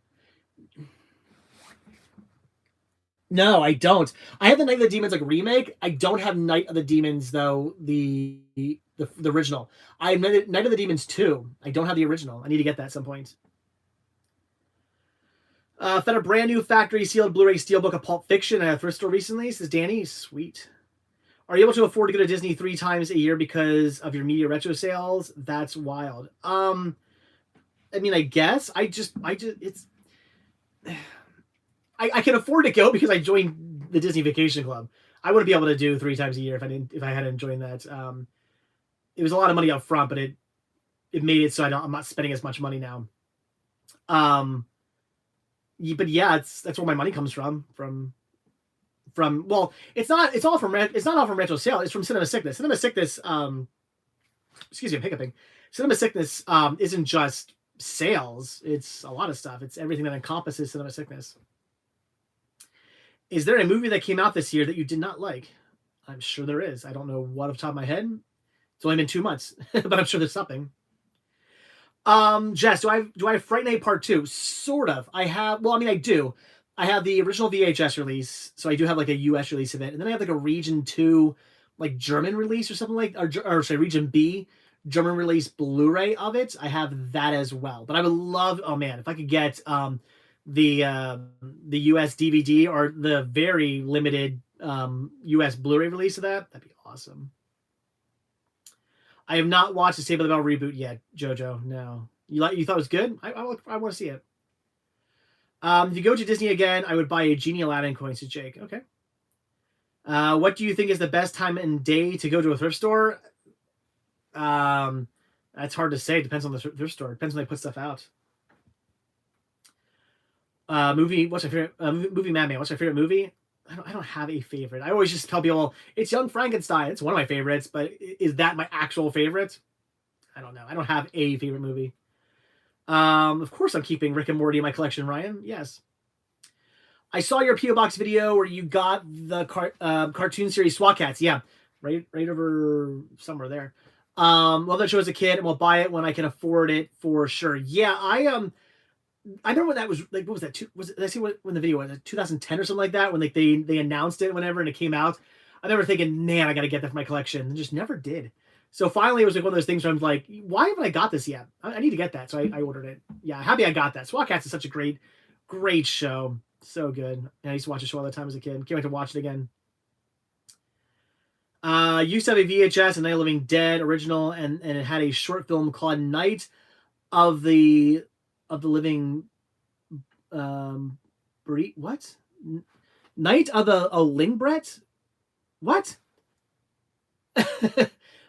No, I don't. I have the Night of the Demons like remake. I don't have Night of the Demons though, the original. I have Night of the Demons 2. I don't have the original. I need to get that at some point. Found a brand new factory sealed Blu-ray steelbook of Pulp Fiction at a thrift store recently, says Danny. Sweet. Are you able to afford to go to Disney 3 times a year because of your media retro sales? That's wild. I mean, I guess I can afford to go because I joined the Disney Vacation Club. I wouldn't be able to do 3 times a year if I hadn't joined that. It was a lot of money up front, but it made it so I'm not spending as much money now. But yeah, that's where my money comes from. Well, it's not all from retro sale. It's from Cinema Sickness. Cinema Sickness. Excuse me, I'm hiccuping. Cinema Sickness isn't just sales. It's a lot of stuff. It's everything that encompasses Cinema Sickness. Is there a movie that came out this year that you did not like? I'm sure there is. I don't know what off the top of my head. It's only been 2 months, but I'm sure there's something. Jess, do I have Fright Night Part 2? Sort of. I do. I have the original VHS release, so I do have like a US release of it, and then I have like a Region 2, like German release or something like, or sorry, Region B, German release Blu-ray of it. I have that as well. But I would love, oh man, if I could get the US DVD or the very limited US Blu-ray release of that, that'd be awesome. I have not watched the Saved by the Bell reboot yet, Jojo. No, you thought it was good? I want to see it. If you go to Disney again, I would buy a Genie Aladdin coin, says Jake. Okay. What do you think is the best time and day to go to a thrift store? That's hard to say. Depends on the thrift store. Depends when they put stuff out. What's my favorite movie? Madman. What's my favorite movie? I don't have a favorite. I always just tell people it's Young Frankenstein. It's one of my favorites, but is that my actual favorite? I don't know. I don't have a favorite movie. Of course I'm keeping Rick and Morty in my collection, Ryan. Yes. I saw your P.O. Box video where you got the cartoon series SWAT Cats. Yeah. Right over somewhere there. Love that show as a kid, and we'll buy it when I can afford it for sure. Yeah, I remember when that was like, what was that? Did I see when the video was? 2010 or something like that, when like they announced it whenever and it came out. I remember thinking, man, I got to get that for my collection, and just never did. So finally, it was like one of those things where I'm like, why haven't I got this yet? I need to get that. So I ordered it. Yeah, happy I got that. SWAT Cats is such a great show. So good. I used to watch the show all the time as a kid. Can't wait to watch it again. Used to have a VHS, and Night of the Living Dead original, and it had a short film called Night of the Living what? Night of the Lingbret? What?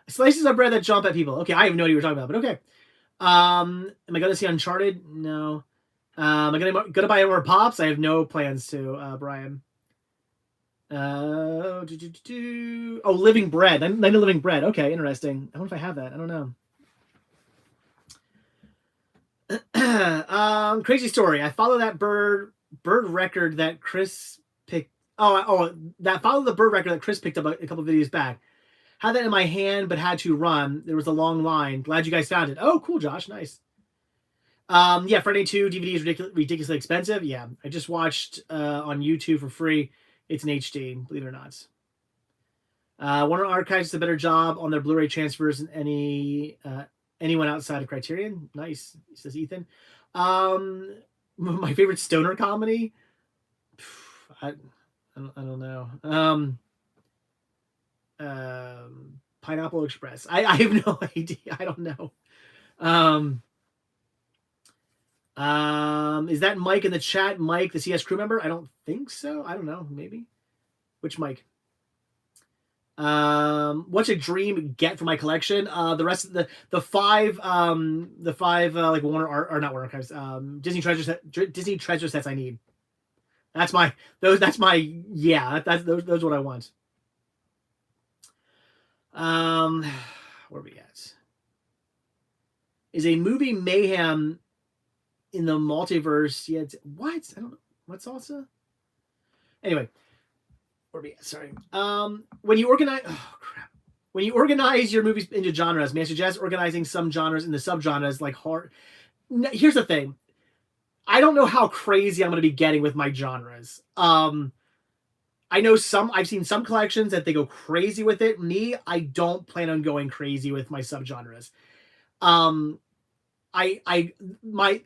Slices of bread that jump at people. Okay, I have no idea what you're talking about, but okay. Am I going to see Uncharted? No. Am I going to buy more Pops? I have no plans to, Brian. Living Bread. Night of Living Bread. Okay, interesting. I wonder if I have that. I don't know. Crazy story. I follow that bird record that Chris picked. Follow the bird record that Chris picked up a couple of videos back. Had that in my hand, but had to run. There was a long line. Glad you guys found it. Oh, cool, Josh. Nice. Yeah, Friday 2 DVD is ridiculously expensive. Yeah, I just watched on YouTube for free. It's in HD, believe it or not. Warner Archives does a better job on their Blu-ray transfers than anyone outside of Criterion. Nice, says Ethan. My favorite stoner comedy? I don't know. Pineapple Express. I have no idea. I don't know. Is that Mike in the chat? Mike, the CS crew member? I don't think so. I don't know. Maybe. Which Mike? What's a dream get for my collection? The rest of the five like Warner or not Warner Archives, Disney treasure sets I need. That's my those are what I want. Where are we at? Is a movie mayhem in the multiverse yet? What? I don't know. What salsa? Anyway, where are we at? Sorry. When you organize your movies into genres, may I suggest organizing some genres into subgenres like horror? Here's the thing. I don't know how crazy I'm going to be getting with my genres. I know I've seen some collections that they go crazy with it. Me, I don't plan on going crazy with my subgenres. Um, I my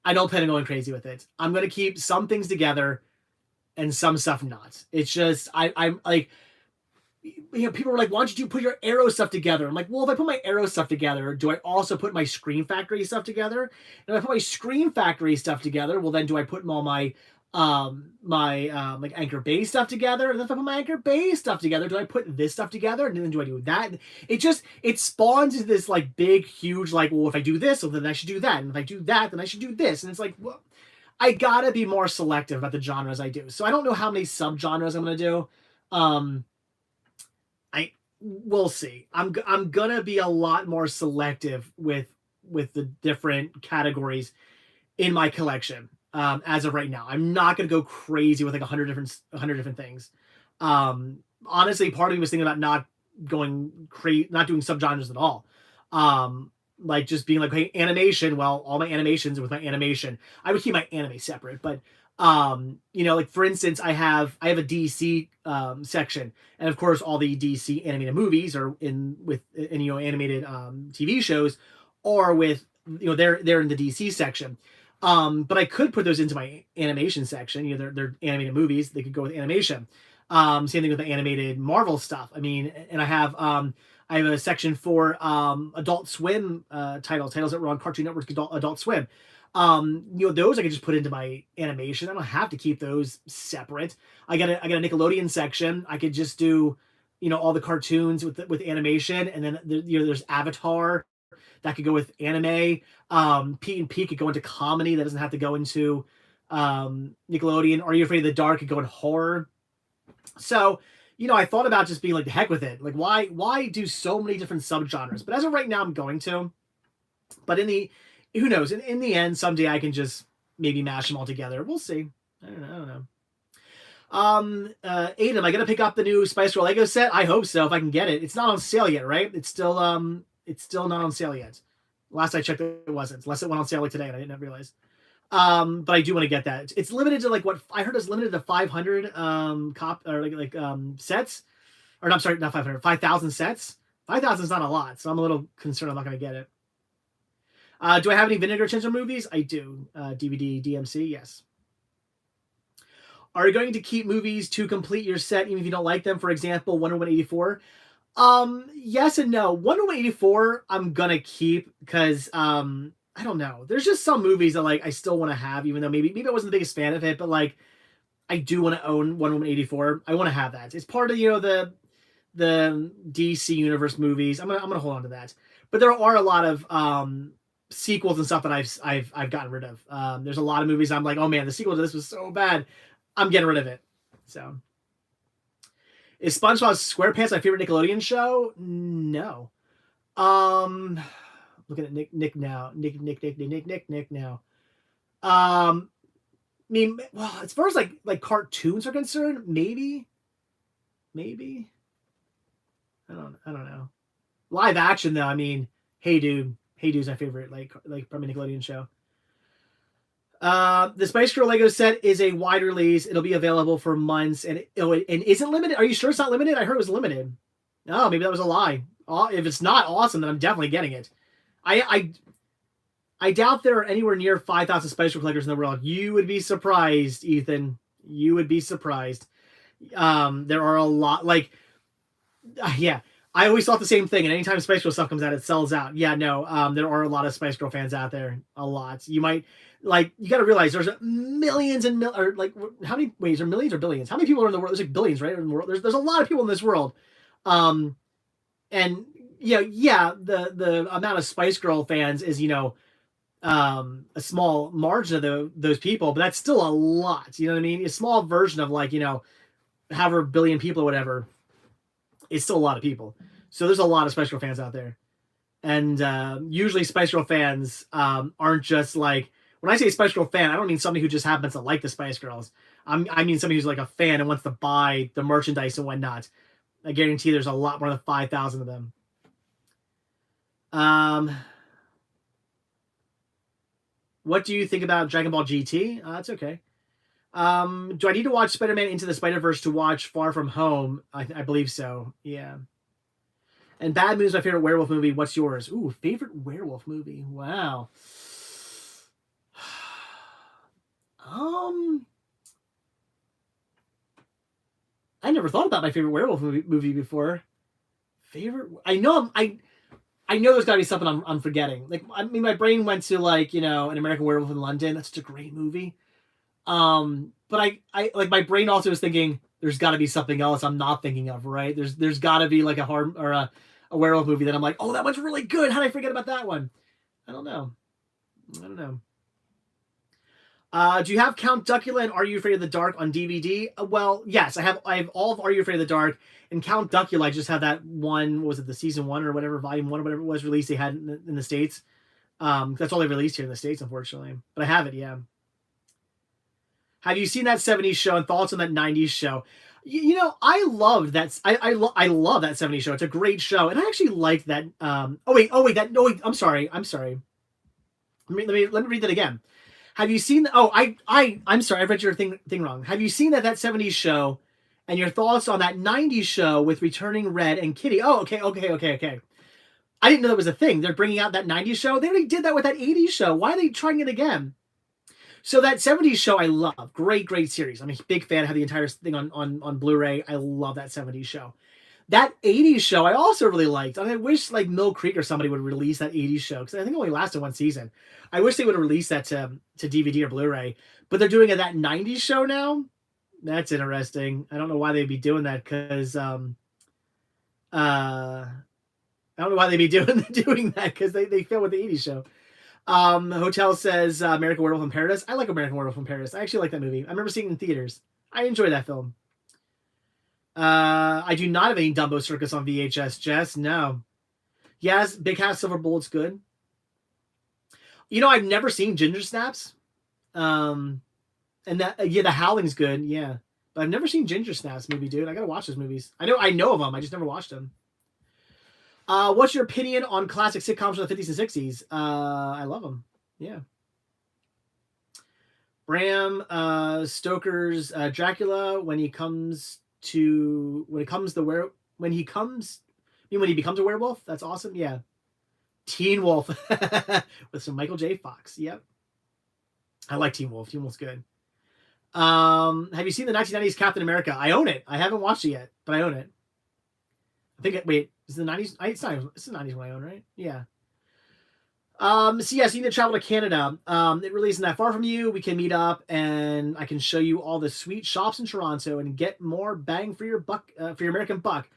I don't plan on going crazy with it. I'm gonna keep some things together and some stuff not. It's just I'm like, people are like, why don't you put your Arrow stuff together? I'm like, well, if I put my Arrow stuff together, do I also put my Scream Factory stuff together? And if I put my Scream Factory stuff together, well, then do I put all my like Anchor Bay stuff together? And then if I put my Anchor Bay stuff together, do I put this stuff together? And then do I do that? It spawns into this like big, huge, like, well, if I do this, well, then I should do that. And if I do that, then I should do this. And it's like, well, I gotta be more selective about the genres I do. So I don't know how many subgenres I'm gonna do. We'll see. I'm gonna be a lot more selective with the different categories in my collection. As of right now, I'm not gonna go crazy with like 100 different things. Honestly, part of me was thinking about not doing subgenres at all. Like just being like, hey, animation. Well, all my animations with my animation, I would keep my anime separate, but like for instance, I have a DC section, and of course all the DC animated movies are animated TV shows, or with they're in the DC section. But I could put those into my animation section. They're animated movies, they could go with animation. Same thing with the animated Marvel stuff. I mean, and I have a section for Adult Swim titles that were on Cartoon Network's Adult Swim. Those I could just put into my animation. I don't have to keep those separate. I got a Nickelodeon section. I could just do, all the cartoons with animation, and then there's Avatar that could go with anime. Pete and Pete could go into comedy. That doesn't have to go into Nickelodeon. Are You Afraid of the Dark could go in horror. So, I thought about just being like, the heck with it. Like, why do so many different subgenres? But as of right now, I'm going to. But who knows? In the end, someday I can just maybe mash them all together. We'll see. I don't know. Aiden, am I gonna pick up the new Spice Girl Lego set? I hope so, if I can get it. It's not on sale yet, right? It's still not on sale yet. Last I checked, it wasn't. Unless it went on sale like today, and I didn't realize. But I do want to get that. It's limited to like what I heard is limited to 500 sets, or no, I'm sorry, not 500, 5,000 sets. 5,000 is not a lot, so I'm a little concerned I'm not going to get it. Do I have any Vinegar Changer movies? I do. DVD, DMC, yes. Are you going to keep movies to complete your set even if you don't like them? For example, Wonder Woman 84. Yes and no. Wonder Woman 84, I'm gonna keep because I don't know. There's just some movies that like I still want to have, even though maybe I wasn't the biggest fan of it, but like I do want to own Wonder Woman 84. I want to have that. It's part of the DC Universe movies. I'm gonna hold on to that. But there are a lot of sequels and stuff that I've gotten rid of. There's a lot of movies I'm like, oh man, the sequel to this was so bad, I'm getting rid of it. So, is SpongeBob SquarePants my favorite Nickelodeon show? No. Looking at Nick now. Nick now. I mean, well, as far as like cartoons are concerned, maybe. I don't know. Live action though, I mean, Hey Dude's my favorite like probably Nickelodeon show. The Spice Girl Lego set is a wide release. It'll be available for months, and isn't limited. Are you sure it's not limited? I heard it was limited. Oh, maybe that was a lie. If it's not awesome, then I'm definitely getting it. I doubt there are anywhere near 5,000 Spice Girl collectors in the world. You would be surprised, Ethan. You would be surprised. There are a lot. Like, yeah. I always thought the same thing, and anytime Spice Girl stuff comes out, it sells out. Yeah, no, there are a lot of Spice Girl fans out there. A lot. You might, you got to realize there's millions and how many, wait, is there millions or billions? How many people are in the world? There's like billions, right? In the world. There's a lot of people in this world. And the amount of Spice Girl fans is, a small margin of those people, but that's still a lot. You know what I mean? A small version of however billion people or whatever. It's still a lot of people. So there's a lot of Spice Girl fans out there. And usually Spice Girl fans aren't just like, when I say Spice Girl fan, I don't mean somebody who just happens to like the Spice Girls. I mean somebody who's like a fan and wants to buy the merchandise and whatnot. I guarantee there's a lot more than 5,000 of them. What do you think about Dragon Ball GT? That's okay. Do I need to watch Spider-Man Into the Spider-Verse to watch Far From Home? I believe so. Yeah. And Bad Moon's my favorite werewolf movie. What's yours? Ooh, favorite werewolf movie. Wow. I never thought about my favorite werewolf movie before. Favorite? I know there's got to be something I'm forgetting. Like, I mean, my brain went to like, you know, An American Werewolf in London. That's such a great movie. But I like, my brain also is thinking there's got to be something else I'm not thinking of, right? There's got to be like a horror or a werewolf movie that I'm like, oh, that one's really good. How did I forget about that one? I don't know. Do you have Count Duckula and Are You Afraid of the Dark on DVD? Well, yes, I have all of Are You Afraid of the Dark, and Count Duckula. I just have that one. Was it the season 1 or whatever, volume 1 or whatever it was released? They had in the States. That's all they released here in the States, unfortunately. But I have it. Yeah. Have you seen that 70s show and thoughts on that 90s show? You know, I loved that. I love that 70s show. It's a great show, and I actually liked that. I'm sorry. Let me read that again. Have you seen? I'm sorry. I read your thing wrong. Have you seen that 70s show, and your thoughts on that 90s show with returning Red and Kitty? Oh, okay. I didn't know that was a thing. They're bringing out that 90s show. They already did that with that 80s show. Why are they trying it again? So that 70s show I love. Great series. I'm a big fan. I have the entire thing on Blu-ray. I love that 70s show. That 80s show I also really liked. And I wish like Mill Creek or somebody would release that 80s show, because I think it only lasted one season. I wish they would have released that to DVD or Blu-ray. But they're doing that 90s show now. That's interesting. I don't know why they'd be doing that, because I don't know why they'd be doing that, because they film with the 80s show. Hotel says American Werewolf in Paradise. I like American Werewolf in Paradise. I actually like that movie. I remember seeing it in theaters. I enjoy that film. I do not have any Dumbo Circus on VHS, Jess. No. Yes, Big Half Silver Bullet's good. You know, I've never seen Ginger Snaps. And that, The Howling's good. Yeah. But I've never seen Ginger Snaps movie, dude. I gotta watch those movies. I know of them. I just never watched them. What's your opinion on classic sitcoms from the 50s and 60s? I love them. Yeah. Bram Stoker's Dracula, when he becomes a werewolf. That's awesome. Yeah. Teen Wolf with some Michael J. Fox. Yep. I like Teen Wolf. Teen Wolf's good. Have you seen the 1990s Captain America? I own it. I haven't watched it yet, but I own it. Wait, is it the 90s? It's the 90s when I own, right? Yeah. So yes, you need to travel to Canada. It really isn't that far from you. We can meet up and I can show you all the sweet shops in Toronto and get more bang for your buck, for your American buck.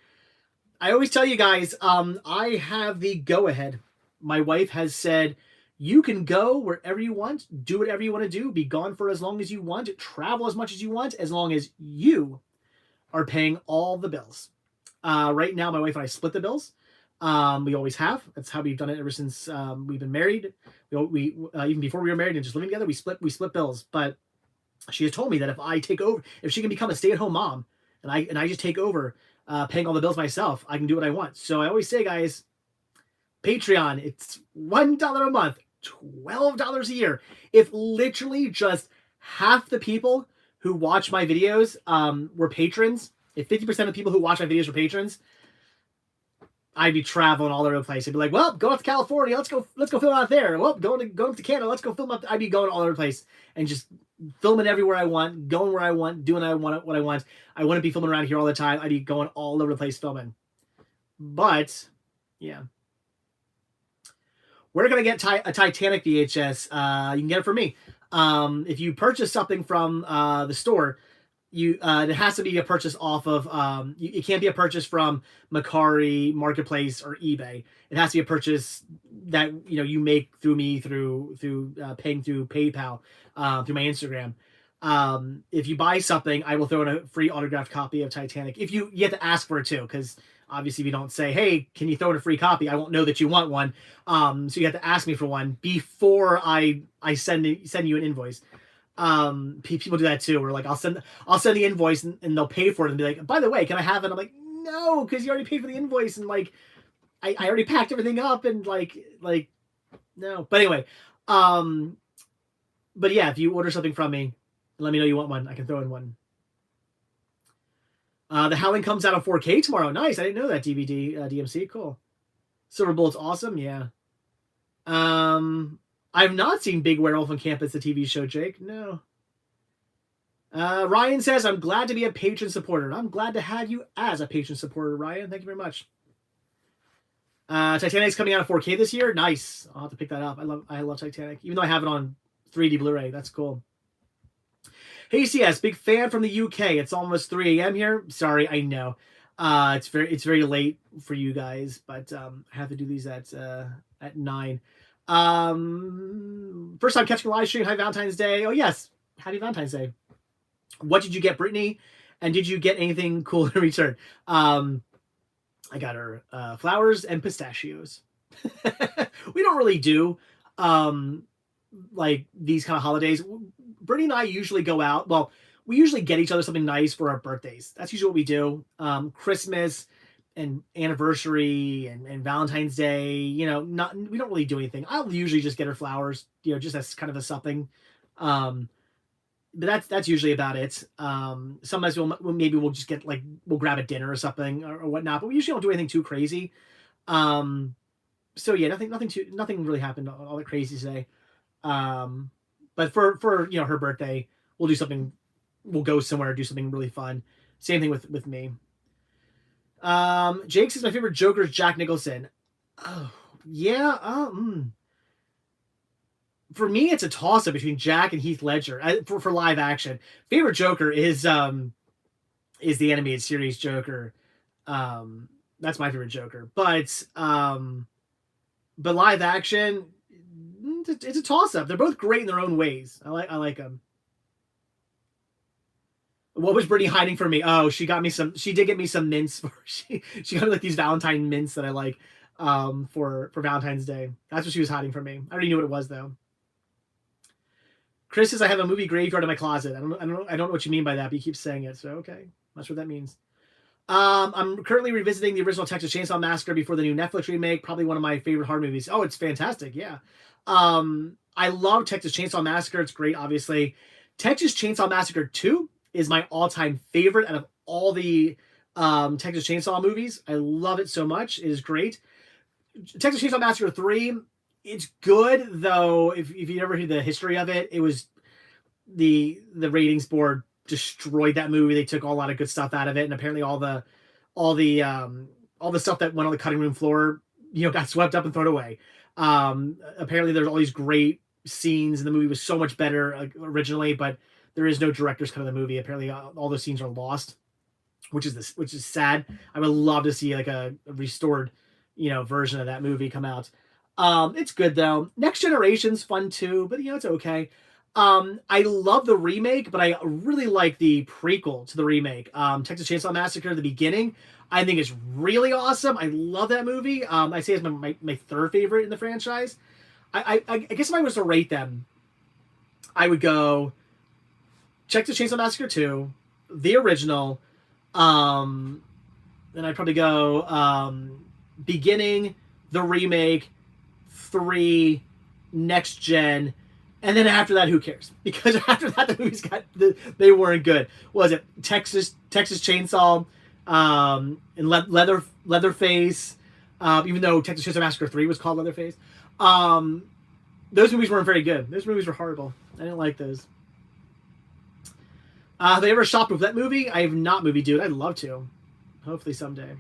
I always tell you guys, I have the go-ahead. My wife has said, you can go wherever you want, do whatever you want to do, be gone for as long as you want, travel as much as you want, as long as you are paying all the bills. Right now, my wife and I split the bills. We always have. That's how we've done it ever since we've been married. We even before we were married and just living together, we split bills. But she has told me that if I take over, if she can become a stay-at-home mom, and I just take over paying all the bills myself, I can do what I want. So I always say, guys, Patreon, it's $1 a month, $12 a year. If literally just half the people who watch my videos were patrons, if 50% of the people who watch my videos were patrons, I'd be traveling all over the place. I'd be like, well, go out to California. Let's go film out there. Well, going to Canada. Let's go film up. I'd be going all over the place and just filming everywhere I want, going where I want, doing what I want. I wouldn't be filming around here all the time. I'd be going all over the place filming. But, yeah. We're going to get a Titanic VHS. You can get it from me. If you purchase something from the store, it has to be a purchase off of it can't be a purchase from Mercari, Marketplace, or eBay. It has to be a purchase that you make through me, through paying through PayPal, through my Instagram. If you buy something, I will throw in a free autographed copy of Titanic. If you have to ask for it too, because obviously if you don't say, hey, can you throw in a free copy, I won't know that you want one. So you have to ask me for one before I send you an invoice. People do that too, where like I'll send the invoice and they'll pay for it and be like, by the way, can I have it? I'm like, no, because you already paid for the invoice, and like I already packed everything up, and like no. But anyway, but yeah, if you order something from me, Let me know you want one. I can throw in one. The Howling comes out on 4K tomorrow. Nice. I didn't know that DVD. DMC. Cool. Silver Bullet's awesome. Yeah. I've not seen Big Werewolf on Campus, the TV show, Jake. No. Ryan says, I'm glad to be a patron supporter. I'm glad to have you as a patron supporter, Ryan. Thank you very much. Titanic's coming out on 4K this year. Nice. I'll have to pick that up. I love Titanic, even though I have it on 3D Blu-ray. That's cool. Hey CS, big fan from the UK. It's almost 3 a.m. here. Sorry, I know. It's very late for you guys, but I have to do these at 9. First time catching a live stream. Happy Valentine's Day. Oh yes, happy Valentine's Day. What did you get, Brittany? And did you get anything cool in return? I got her flowers and pistachios. We don't really do like these kind of holidays. Brittany and I usually go out. Well, we usually get each other something nice for our birthdays. That's usually what we do. Christmas and anniversary and Valentine's Day, we don't really do anything. I'll usually just get her flowers, just as kind of a something. But that's usually about it. Sometimes we'll just get we'll grab a dinner or something or whatnot, but we usually don't do anything too crazy. So yeah, nothing really happened all that crazy today. But for her birthday, we'll do something. We'll go somewhere, do something really fun. Same thing with me. Jake says my favorite Joker is Jack Nicholson. Oh yeah. For me, it's a toss-up between Jack and Heath Ledger for live action. Favorite Joker is the animated series Joker. That's my favorite Joker. But live action, it's a toss-up. They're both great in their own ways. I like them. What was Brittany hiding from me? Oh, she did get me some mints. She got me these Valentine mints that I like for Valentine's Day. That's what she was hiding from me. I already knew what it was though. Chris says I have a movie graveyard in my closet. I don't know what you mean by that, but you keep saying it, so okay. Not sure what that means. I'm currently revisiting the original Texas Chainsaw Massacre before the new Netflix remake. Probably one of my favorite horror movies. Oh, it's fantastic. Yeah. I love Texas Chainsaw Massacre. It's great, obviously. Texas Chainsaw Massacre 2 is my all-time favorite out of all the Texas Chainsaw movies. I love it so much. It is great. Texas Chainsaw Massacre 3, it's good, though. If you ever hear the history of it, it was the ratings board destroyed that movie. They took a lot of good stuff out of it, and apparently all the stuff that went on the cutting room floor, got swept up and thrown away. Apparently there's all these great scenes, and the movie was so much better originally, but there is no director's cut of the movie. Apparently all those scenes are lost, which is sad. I would love to see a restored, version of that movie come out. It's good though. Next Generation's fun too, but it's okay. I love the remake, but I really like the prequel to the remake. Texas Chainsaw Massacre, the beginning, I think is really awesome. I love that movie. I say it's my third favorite in the franchise. I guess if I was to rate them, I would go Texas Chainsaw Massacre 2, the original, then I'd probably go beginning, the remake, 3, next gen, and then after that, who cares? Because after that, the movies they weren't good. What was it Texas Chainsaw, and Leatherface? Even though Texas Chainsaw Massacre 3 was called Leatherface, those movies weren't very good. Those movies were horrible. I didn't like those. Have I ever shopped with that movie? I have not, movie dude. I'd love to. Hopefully someday.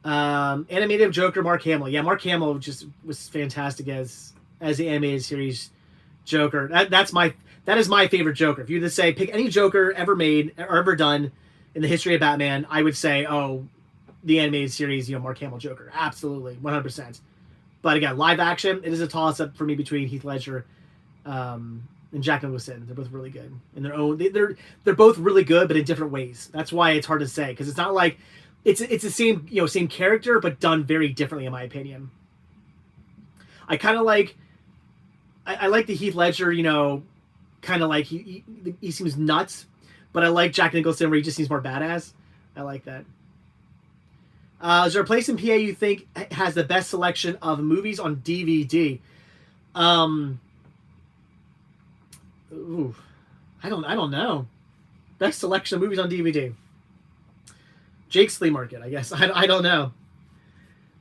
Animated Joker, Mark Hamill. Yeah, Mark Hamill just was fantastic as the animated series Joker. That is my favorite Joker. If you were to say pick any Joker ever made or ever done in the history of Batman, I would say, the animated series, Mark Hamill Joker. Absolutely, 100%. But again, live action, it is a toss-up for me between Heath Ledger and Jack Nicholson. They're both really good in their own. They're both really good, but in different ways. That's why it's hard to say, because it's not like it's the same same character, but done very differently, in my opinion. I kind of like. I like the Heath Ledger, kind of like he seems nuts, but I like Jack Nicholson where he just seems more badass. I like that. Is there a place in PA you think has the best selection of movies on DVD? I don't know. Best selection of movies on DVD. Jake's Flea Market, I guess. I don't know.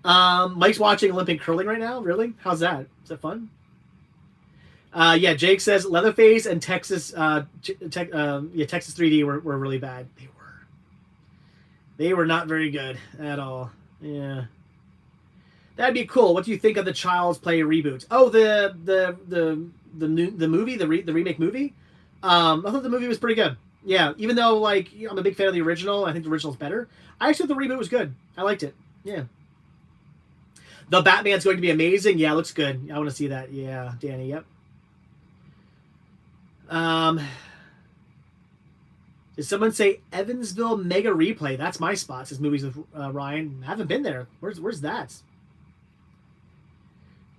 Mike's watching Olympic curling right now. Really? How's that? Is that fun? Yeah, Jake says Leatherface and Texas, Texas 3D were really bad. They were not very good at all. Yeah, that'd be cool. What do you think of the Child's Play reboot? Oh, the movie, the remake movie. I thought the movie was pretty good. Yeah, even though like I'm a big fan of the original, I think the original's better. I actually thought the reboot was good. I liked it. Yeah. The Batman's going to be amazing. Yeah, it looks good. I want to see that. Yeah, Danny. Yep. Did someone say Evansville Mega Replay? That's my spot. Says Movies with Ryan. I haven't been there. Where's that?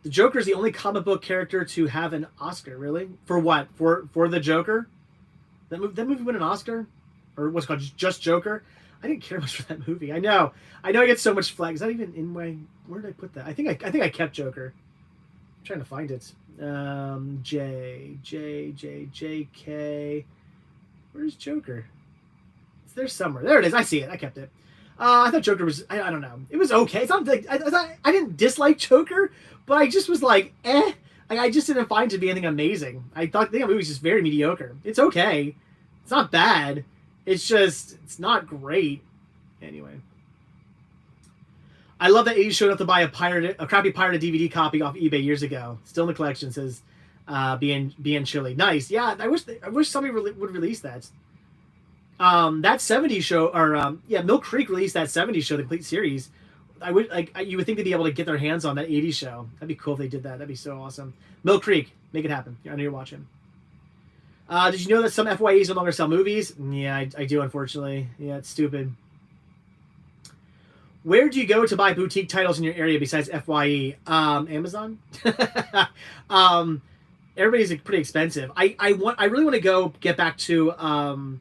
The Joker is the only comic book character to have an Oscar. Really? For what? For the Joker? That movie won an Oscar, or what's it called? Just Joker. I didn't care much for that movie. I know. I get so much flack. Is that even in my? Where did I put that? I think I kept Joker. I'm trying to find it. J K. Where's Joker? It's there somewhere. There it is. I see it. I kept it. I thought Joker was. I don't know. It was okay. It's not like I didn't dislike Joker, but I just was like, eh. I just didn't find it to be anything amazing. I think the movie was just very mediocre. It's okay. It's not bad. It's not great. Anyway. I love that 80 showed up to buy a crappy pirated DVD copy off eBay years ago. Still in the collection, says being chilly. Nice. Yeah, I wish somebody would release that. That 70s show, or Mill Creek released that 70s show, the complete series. You would think they'd be able to get their hands on that 80s show. That'd be cool if they did that. That'd be so awesome. Mill Creek, make it happen. I know you're watching. Did you know that some FYEs no longer sell movies? Yeah, I do, unfortunately. Yeah, it's stupid. Where do you go to buy boutique titles in your area besides FYE? Amazon. Everybody's pretty expensive. I really want to get back to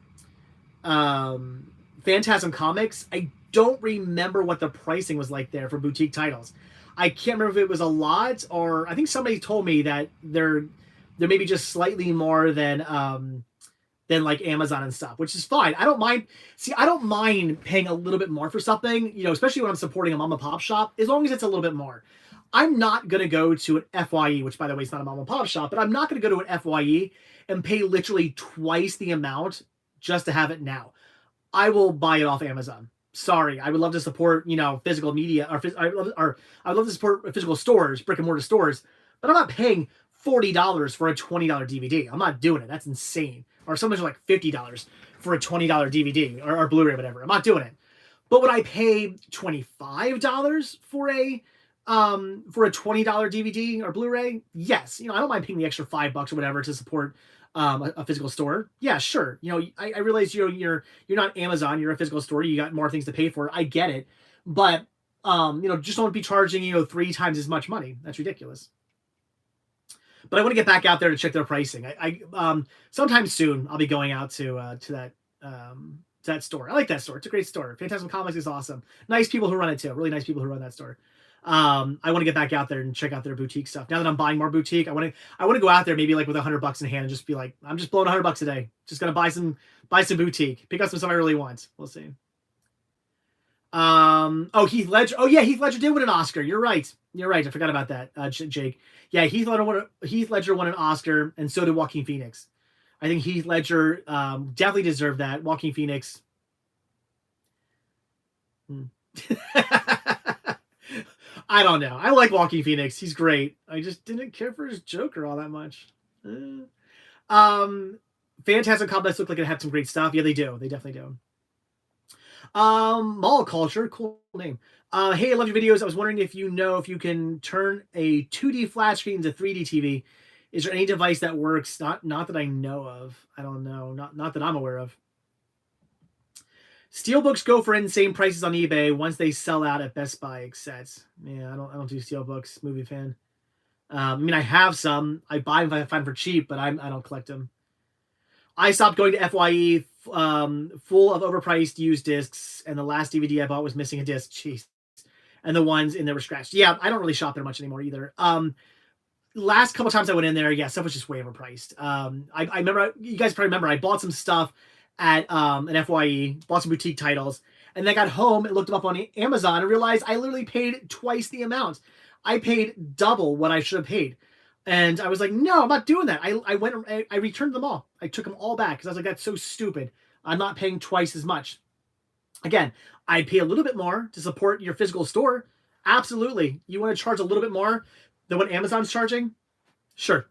Phantasm Comics. I don't remember what the pricing was like there for boutique titles. I can't remember if it was a lot, or I think somebody told me that they're maybe just slightly more than like Amazon and stuff, which is fine. I don't mind. See, I don't mind paying a little bit more for something, especially when I'm supporting a mom and pop shop, as long as it's a little bit more. I'm not going to go to an FYE, which by the way is not a mom and pop shop, but I'm not going to go to an FYE and pay literally twice the amount just to have it now. I will buy it off Amazon. Sorry, I would love to support, physical media, or I would love to support physical stores, brick and mortar stores, but I'm not paying $40 for a $20 DVD. I'm not doing it. That's insane. Or sometimes like $50 for a $20 DVD or Blu-ray, whatever. I'm not doing it. But would I pay $25 for a $20 DVD or Blu-ray? Yes. I don't mind paying the extra $5 or whatever to support a physical store. Yeah, sure. I realize you're not Amazon. You're a physical store. You got more things to pay for. I get it. But just don't be charging 3 times as much money. That's ridiculous. But I want to get back out there to check their pricing. I sometime soon I'll be going out to that store. I like that store. It's a great store. Phantasm Comics is awesome. Nice people who run it too. Really nice people who run that store. I want to get back out there and check out their boutique stuff. Now that I'm buying more boutique, I want to go out there maybe like with $100 in hand and just be like, I'm just blowing $100 a day. Just gonna buy some boutique. Pick up some stuff I really want. We'll see. Heath Ledger. Oh yeah, Heath Ledger did win an Oscar. You're right. I forgot about that, Jake. Yeah, Heath Ledger won an Oscar, and so did Joaquin Phoenix. I think Heath Ledger definitely deserved that. Joaquin Phoenix. I don't know. I like Joaquin Phoenix. He's great. I just didn't care for his Joker all that much. Phantasm Comics look like it had some great stuff. Yeah, they do. They definitely do. Mall Culture, cool name. Hey, I love your videos. I was wondering if you can turn a 2D flat screen into 3D TV. Is there any device that works? Not that I know of. I don't know. Not that I'm aware of. Steelbooks go for insane prices on eBay once they sell out at Best Buy sets. Yeah, I don't do steelbooks. Movie fan. I have some. I buy them if I find them for cheap, but I don't collect them. I stopped going to FYE full of overpriced used discs, and the last DVD I bought was missing a disc. Jeez. And the ones in there were scratched. Yeah, I don't really shop there much anymore either. last couple times I went in there, yeah, stuff was just way overpriced. I remember, you guys probably remember, I bought some stuff at an FYE, bought some boutique titles, and then I got home and looked them up on Amazon and realized I literally paid twice the amount. I paid double what I should have paid. And I was like, no, I'm not doing that. I returned them all. I took them all back because I was like, that's so stupid. I'm not paying twice as much. Again, I'd pay a little bit more to support your physical store. Absolutely. You want to charge a little bit more than what Amazon's charging? Sure.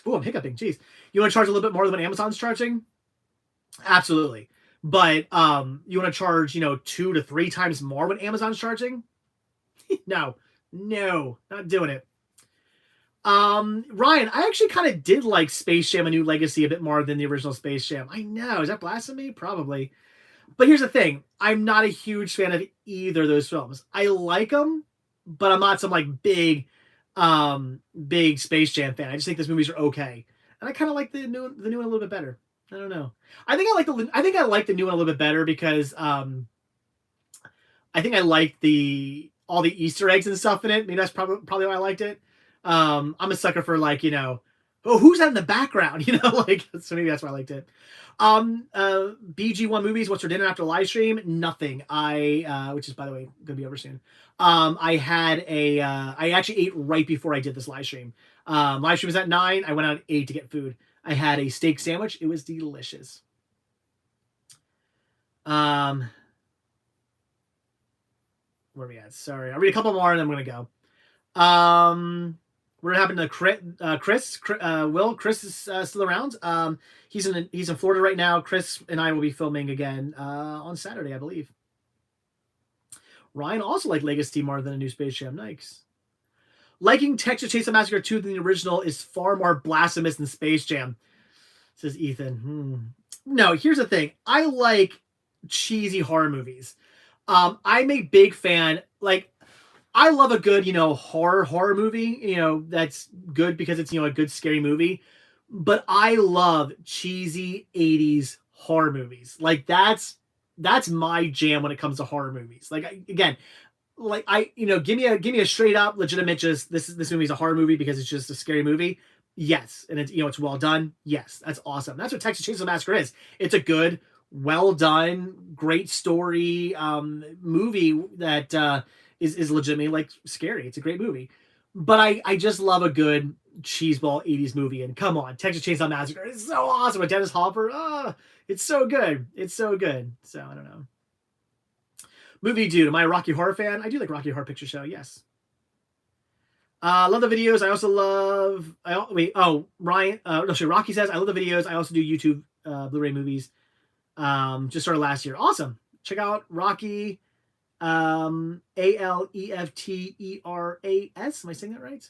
Ooh, I'm hiccuping. Jeez. You want to charge a little bit more than what Amazon's charging? Absolutely. But you want to charge, 2 to 3 times more what Amazon's charging? No, not doing it. Ryan, I actually kind of did like Space Jam: A New Legacy a bit more than the original Space Jam. I know. Is that blasphemy? Probably. But here's the thing. I'm not a huge fan of either of those films. I like them, but I'm not some like big Space Jam fan. I just think those movies are okay. And I kind of like the new one a little bit better. I don't know. I think I like the new one a little bit better because I think I like all the Easter eggs and stuff in it. Maybe that's probably why I liked it. I'm a sucker for like, oh, who's that in the background? Like, so maybe that's why I liked it. BG1 movies, what's for dinner after live stream? Nothing. Which is, by the way, gonna be over soon. I actually ate right before I did this live stream. Live stream was at 9. I went out at 8 to get food. I had a steak sandwich. It was delicious. Where are we at? Sorry. I'll read a couple more and then I'm going to go. What happened to Chris? Will? Chris is still around. He's in Florida right now. Chris and I will be filming again on Saturday, I believe. Ryan also liked Legacy more than a new Space Jam. Nice. Liking Texas Chainsaw Massacre 2 than the original is far more blasphemous than Space Jam, says Ethan. No, here's the thing. I like cheesy horror movies. I'm a big fan. Like, I love a good, horror movie, that's good because it's, a good scary movie. But I love cheesy 80s horror movies. Like, that's my jam when it comes to horror movies. Like, again, like give me a straight up legitimate, just this movie is a horror movie because it's just a scary movie. Yes. And it's, it's well done. Yes. That's awesome. That's what Texas Chainsaw Massacre is. It's a good, well done, great story, movie that, is legitimately like scary. It's a great movie, but I just love a good cheeseball 80s movie. And come on, Texas Chainsaw Massacre is so awesome with Dennis Hopper. It's so good. So I don't know. Movie dude, am I a Rocky Horror fan? I do like Rocky Horror Picture Show. Yes. Love the videos. I also love. Ryan. Rocky says I love the videos. I also do YouTube Blu-ray movies. Just started last year. Awesome. Check out Rocky. Alefters. Am I saying that right?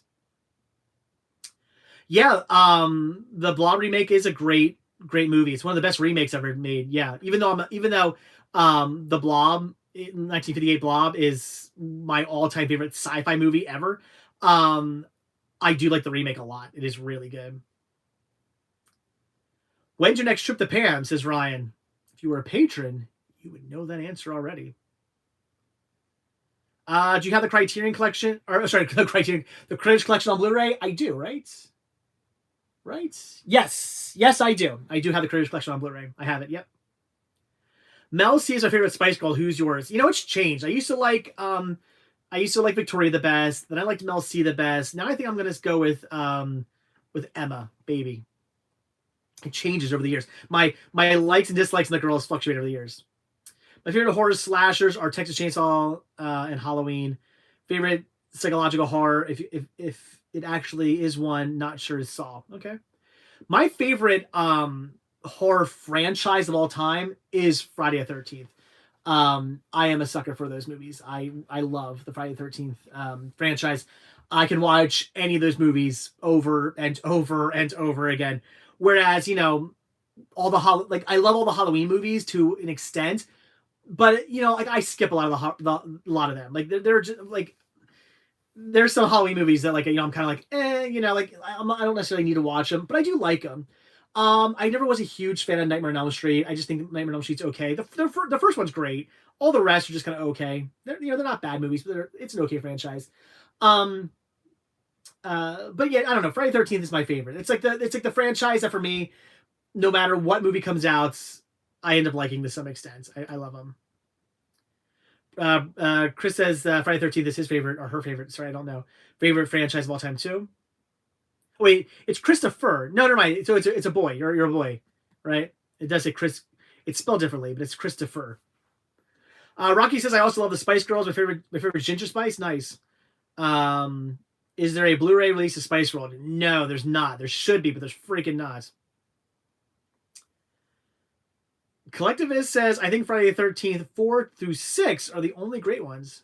Yeah. The Blob remake is a great movie. It's one of the best remakes ever made. Yeah. Even though the Blob, 1958 Blob is my all-time favorite sci-fi movie ever. I do like the remake a lot. It is really good. When's your next trip to Pam? Says Ryan. If you were a patron, you would know that answer already. Do you have the Criterion collection? Or sorry, the Critters collection on Blu-ray? I do, right? Right? Yes, I do. I do have the Critters collection on Blu-ray. I have it. Yep. Mel C is my favorite Spice Girl. Who's yours? It's changed. I used to like Victoria the best. Then I liked Mel C the best. Now I think I'm gonna go with Emma, baby. It changes over the years. My likes and dislikes in the girls fluctuate over the years. My favorite horror slashers are Texas Chainsaw and Halloween. Favorite psychological horror, if it actually is one, not sure, is Saw. Okay. My favorite horror franchise of all time is Friday the 13th. I am a sucker for those movies. I love the Friday the 13th franchise. I can watch any of those movies over and over and over again. Whereas, I love all the Halloween movies to an extent, but I skip a lot of them. Like they're just like, there's some Halloween movies that I'm kind of like, I don't necessarily need to watch them, but I do like them. I never was a huge fan of Nightmare on Elm Street. I just think Nightmare on Elm Street's okay. The first one's great. All the rest are just kind of okay. They're not bad movies, but it's an okay franchise. But yeah, I don't know. Friday the 13th is my favorite. It's like the franchise that for me, no matter what movie comes out, I end up liking to some extent. I love them. Chris says Friday the 13th is his favorite or her favorite. Sorry, I don't know. Favorite franchise of all time too. Wait, it's Christopher. No, never mind. So it's a boy. You're a boy, right? It does say Chris. It's spelled differently, but it's Christopher. Rocky says I also love the Spice Girls. My favorite Ginger Spice. Nice. Is there a Blu-ray release of Spice World? No, there's not. There should be, but there's freaking not. Collectivist says I think Friday the 13th 4 through 6 are the only great ones.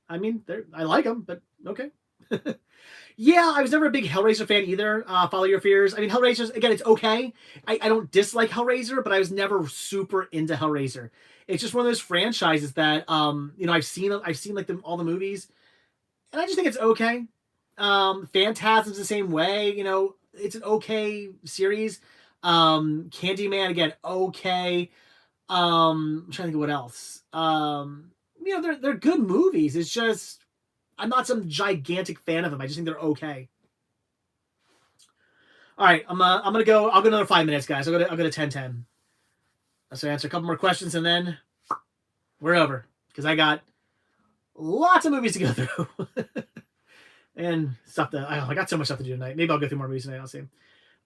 I mean, I like them, but okay. Yeah, I was never a big Hellraiser fan either. Follow Your Fears. I mean, Hellraiser, again, it's okay. I don't dislike Hellraiser, but I was never super into Hellraiser. It's just one of those franchises that I've seen like all the movies, and I just think it's okay. Phantasm's the same way. It's an okay series. Candyman, again, okay. I'm trying to think of what else. They're good movies. It's just I'm not some gigantic fan of them. I just think they're okay. All right, I'm gonna go. I'll go another 5 minutes, guys. I'll go to 10:10. So answer a couple more questions and then we're over because I got lots of movies to go through and stuff that I got so much stuff to do tonight. Maybe I'll go through more movies tonight. I'll see.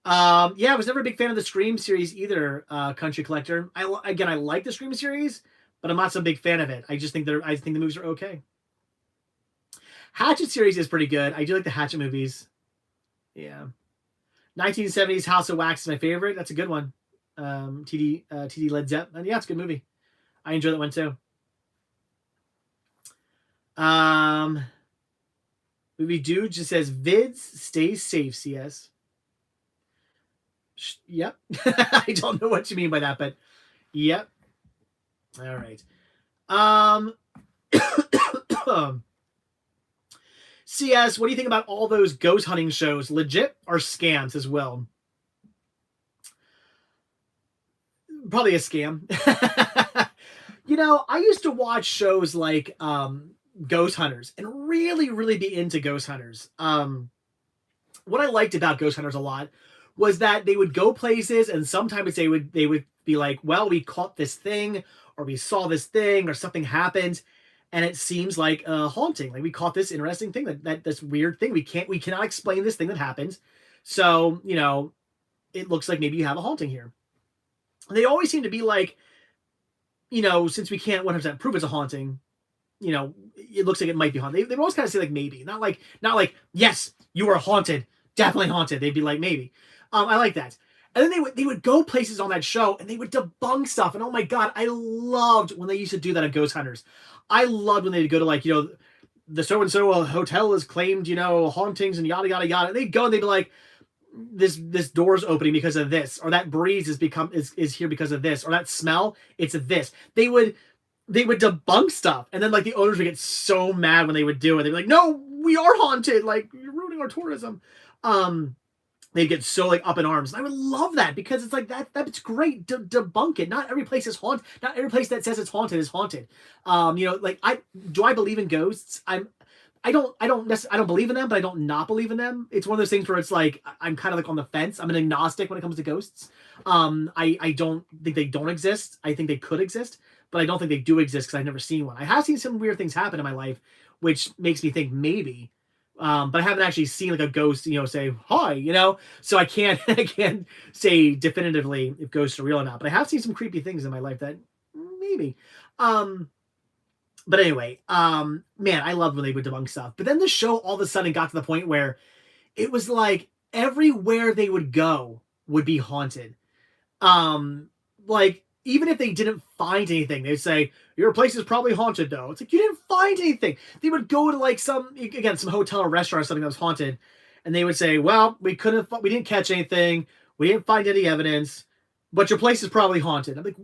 Yeah, I was never a big fan of the Scream series either. Country Collector. I like the Scream series, but I'm not so big fan of it. I think the movies are okay. Hatchet series is pretty good. I do like the Hatchet movies. Yeah. 1970s House of Wax is my favorite. That's a good one. TD Led Zepp. And yeah, it's a good movie. I enjoy that one too. Movie Dude just says vids stay safe, CS. Yep. I don't know what you mean by that, but yep. All right. CS, what do you think about all those ghost hunting shows? Legit or scams as well? Probably a scam. I used to watch shows like Ghost Hunters and really, really be into Ghost Hunters. What I liked about Ghost Hunters a lot was that they would go places and sometimes they would be like, well, we caught this thing or we saw this thing or something happened and it seems like a haunting. Like we caught this interesting thing that this weird thing. We cannot explain this thing that happened. So, it looks like maybe you have a haunting here. And they always seem to be like, since we can't 100% prove it's a haunting, it looks like it might be haunted. They always kind of say like maybe, not like yes, you are haunted, definitely haunted. They'd be like maybe. I like that. And then they would go places on that show and they would debunk stuff. And oh my god, I loved when they used to do that at Ghost Hunters. I loved when they'd go to like the so and so hotel has claimed hauntings and yada yada yada. And they'd go and they'd be like, this door's opening because of this, or that breeze is here because of this, or that smell, it's this. They would debunk stuff, and then like the owners would get so mad when they would do it. They'd be like, no, we are haunted, like you're ruining our tourism. They'd get so like up in arms. And I would love that because it's like that's great. Debunk it. Not every place is haunted. Not every place that says it's haunted is haunted. Like I believe in ghosts. I don't believe in them, but I don't not believe in them. It's one of those things where it's like I'm kind of like on the fence. I'm an agnostic when it comes to ghosts. I don't think they don't exist. I think they could exist, but I don't think they do exist because I've never seen one. I have seen some weird things happen in my life, which makes me think maybe. But I haven't actually seen like a ghost, say hi, so I can't say definitively if ghosts are real or not. But I have seen some creepy things in my life that maybe. But anyway, man, I loved when they would debunk stuff. But then the show all of a sudden got to the point where it was like everywhere they would go would be haunted. Like even if they didn't find anything, they'd say, your place is probably haunted though. It's like, you didn't find anything. They would go to like some hotel or restaurant or something that was haunted. And they would say, well, we didn't catch anything. We didn't find any evidence, but your place is probably haunted. I'm like,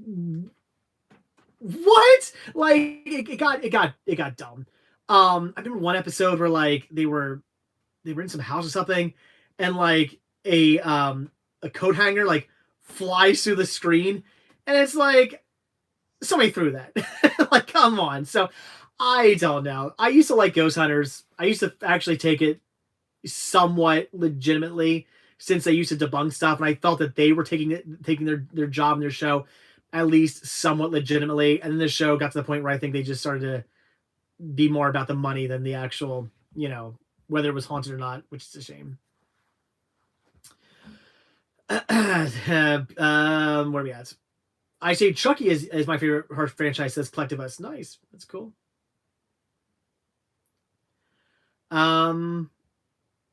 what? Like it got dumb. I remember one episode where like they were in some house or something and like a coat hanger like flies through the screen and it's like somebody threw that. Like come on. So I don't know. I used to like Ghost Hunters. I used to actually take it somewhat legitimately since they used to debunk stuff, and I felt that they were taking their job and their show at least somewhat legitimately. And then the show got to the point where I think they just started to be more about the money than the actual, you know, whether it was haunted or not, which is a shame. Where are we at? I say Chucky is my favorite horror franchise. Says Collective Us. Nice. That's cool.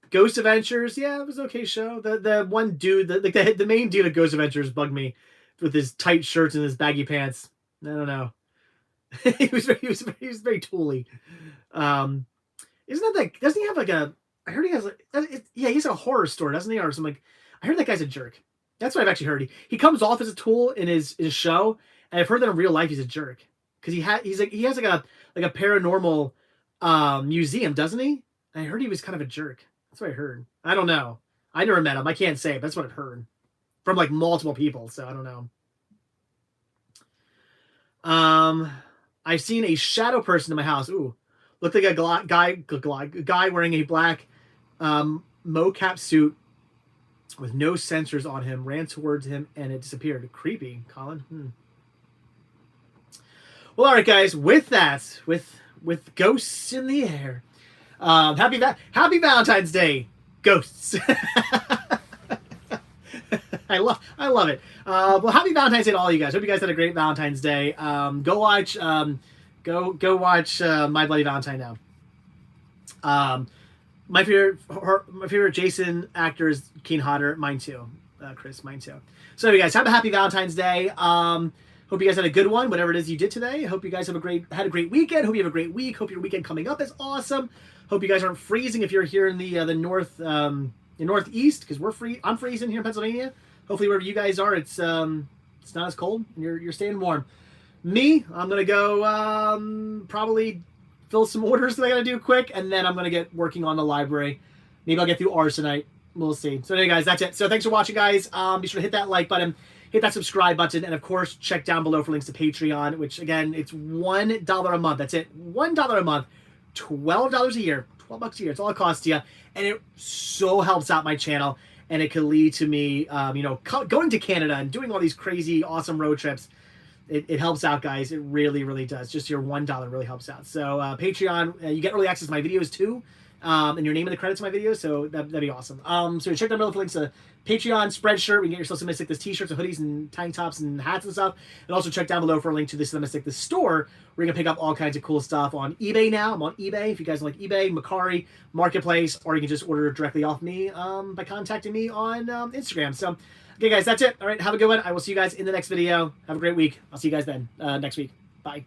Ghost Adventures. Yeah, it was an okay show. The one dude, the main dude of Ghost Adventures bugged me with his tight shirts and his baggy pants. I don't know. he was very tooly. Isn't that like? Doesn't he have like a? I heard he has like. Yeah, he's a horror store, doesn't he? Or something like. I heard that guy's a jerk. That's what I've actually heard. He comes off as a tool in his show, and I've heard that in real life he's a jerk because he has like a paranormal museum, doesn't he? And I heard he was kind of a jerk. That's what I heard. I don't know. I never met him. I can't say, but that's what I've heard from like multiple people. So I don't know. I've seen a shadow person in my house. Ooh, looked like a guy wearing a black mocap suit with no sensors on him, ran towards him, and it disappeared. Creepy, Colin. Well, all right, guys. With that, with ghosts in the air, happy Valentine's Day, ghosts. I love it. Well, happy Valentine's Day to all you guys. Hope you guys had a great Valentine's Day. Go watch My Bloody Valentine now. My favorite Jason actor is Kane Hodder. Mine too. Chris, mine too. So you guys have a happy Valentine's Day. Hope you guys had a good one, whatever it is you did today. Hope you guys had a great weekend. Hope you have a great week. Hope your weekend coming up is awesome. Hope you guys aren't freezing if you're here in the northeast, because I'm freezing here in Pennsylvania. Hopefully wherever you guys are, it's not as cold and you're staying warm. Me, I'm gonna go probably fill some orders that I gotta do quick, and then I'm gonna get working on the library. Maybe I'll get through ours tonight. We'll see. So anyway, guys, that's it. So thanks for watching, guys. Be sure to hit that like button, hit that subscribe button, and of course, check down below for links to Patreon, which again, it's $1 a month. That's it. $1 a month, $12 a year, $12 a year. It's all it costs you, and it so helps out my channel, and it could lead to me, going to Canada and doing all these crazy, awesome road trips. It helps out, guys. It really, really does. Just your $1 really helps out. So Patreon, you get early access to my videos too, and your name in the credits of my videos. So that'd be awesome. So check down below for links to Patreon, Spreadshirt. We can get yourself some Mystic, this t-shirts and hoodies and tank tops and hats and stuff. And also check down below for a link to this Mystic, this store, where you can pick up all kinds of cool stuff on eBay now. I'm on eBay. If you guys like eBay, Mercari, Marketplace, or you can just order directly off me by contacting me on Instagram. So. Okay, guys, that's it. All right, have a good one. I will see you guys in the next video. Have a great week. I'll see you guys then next week. Bye.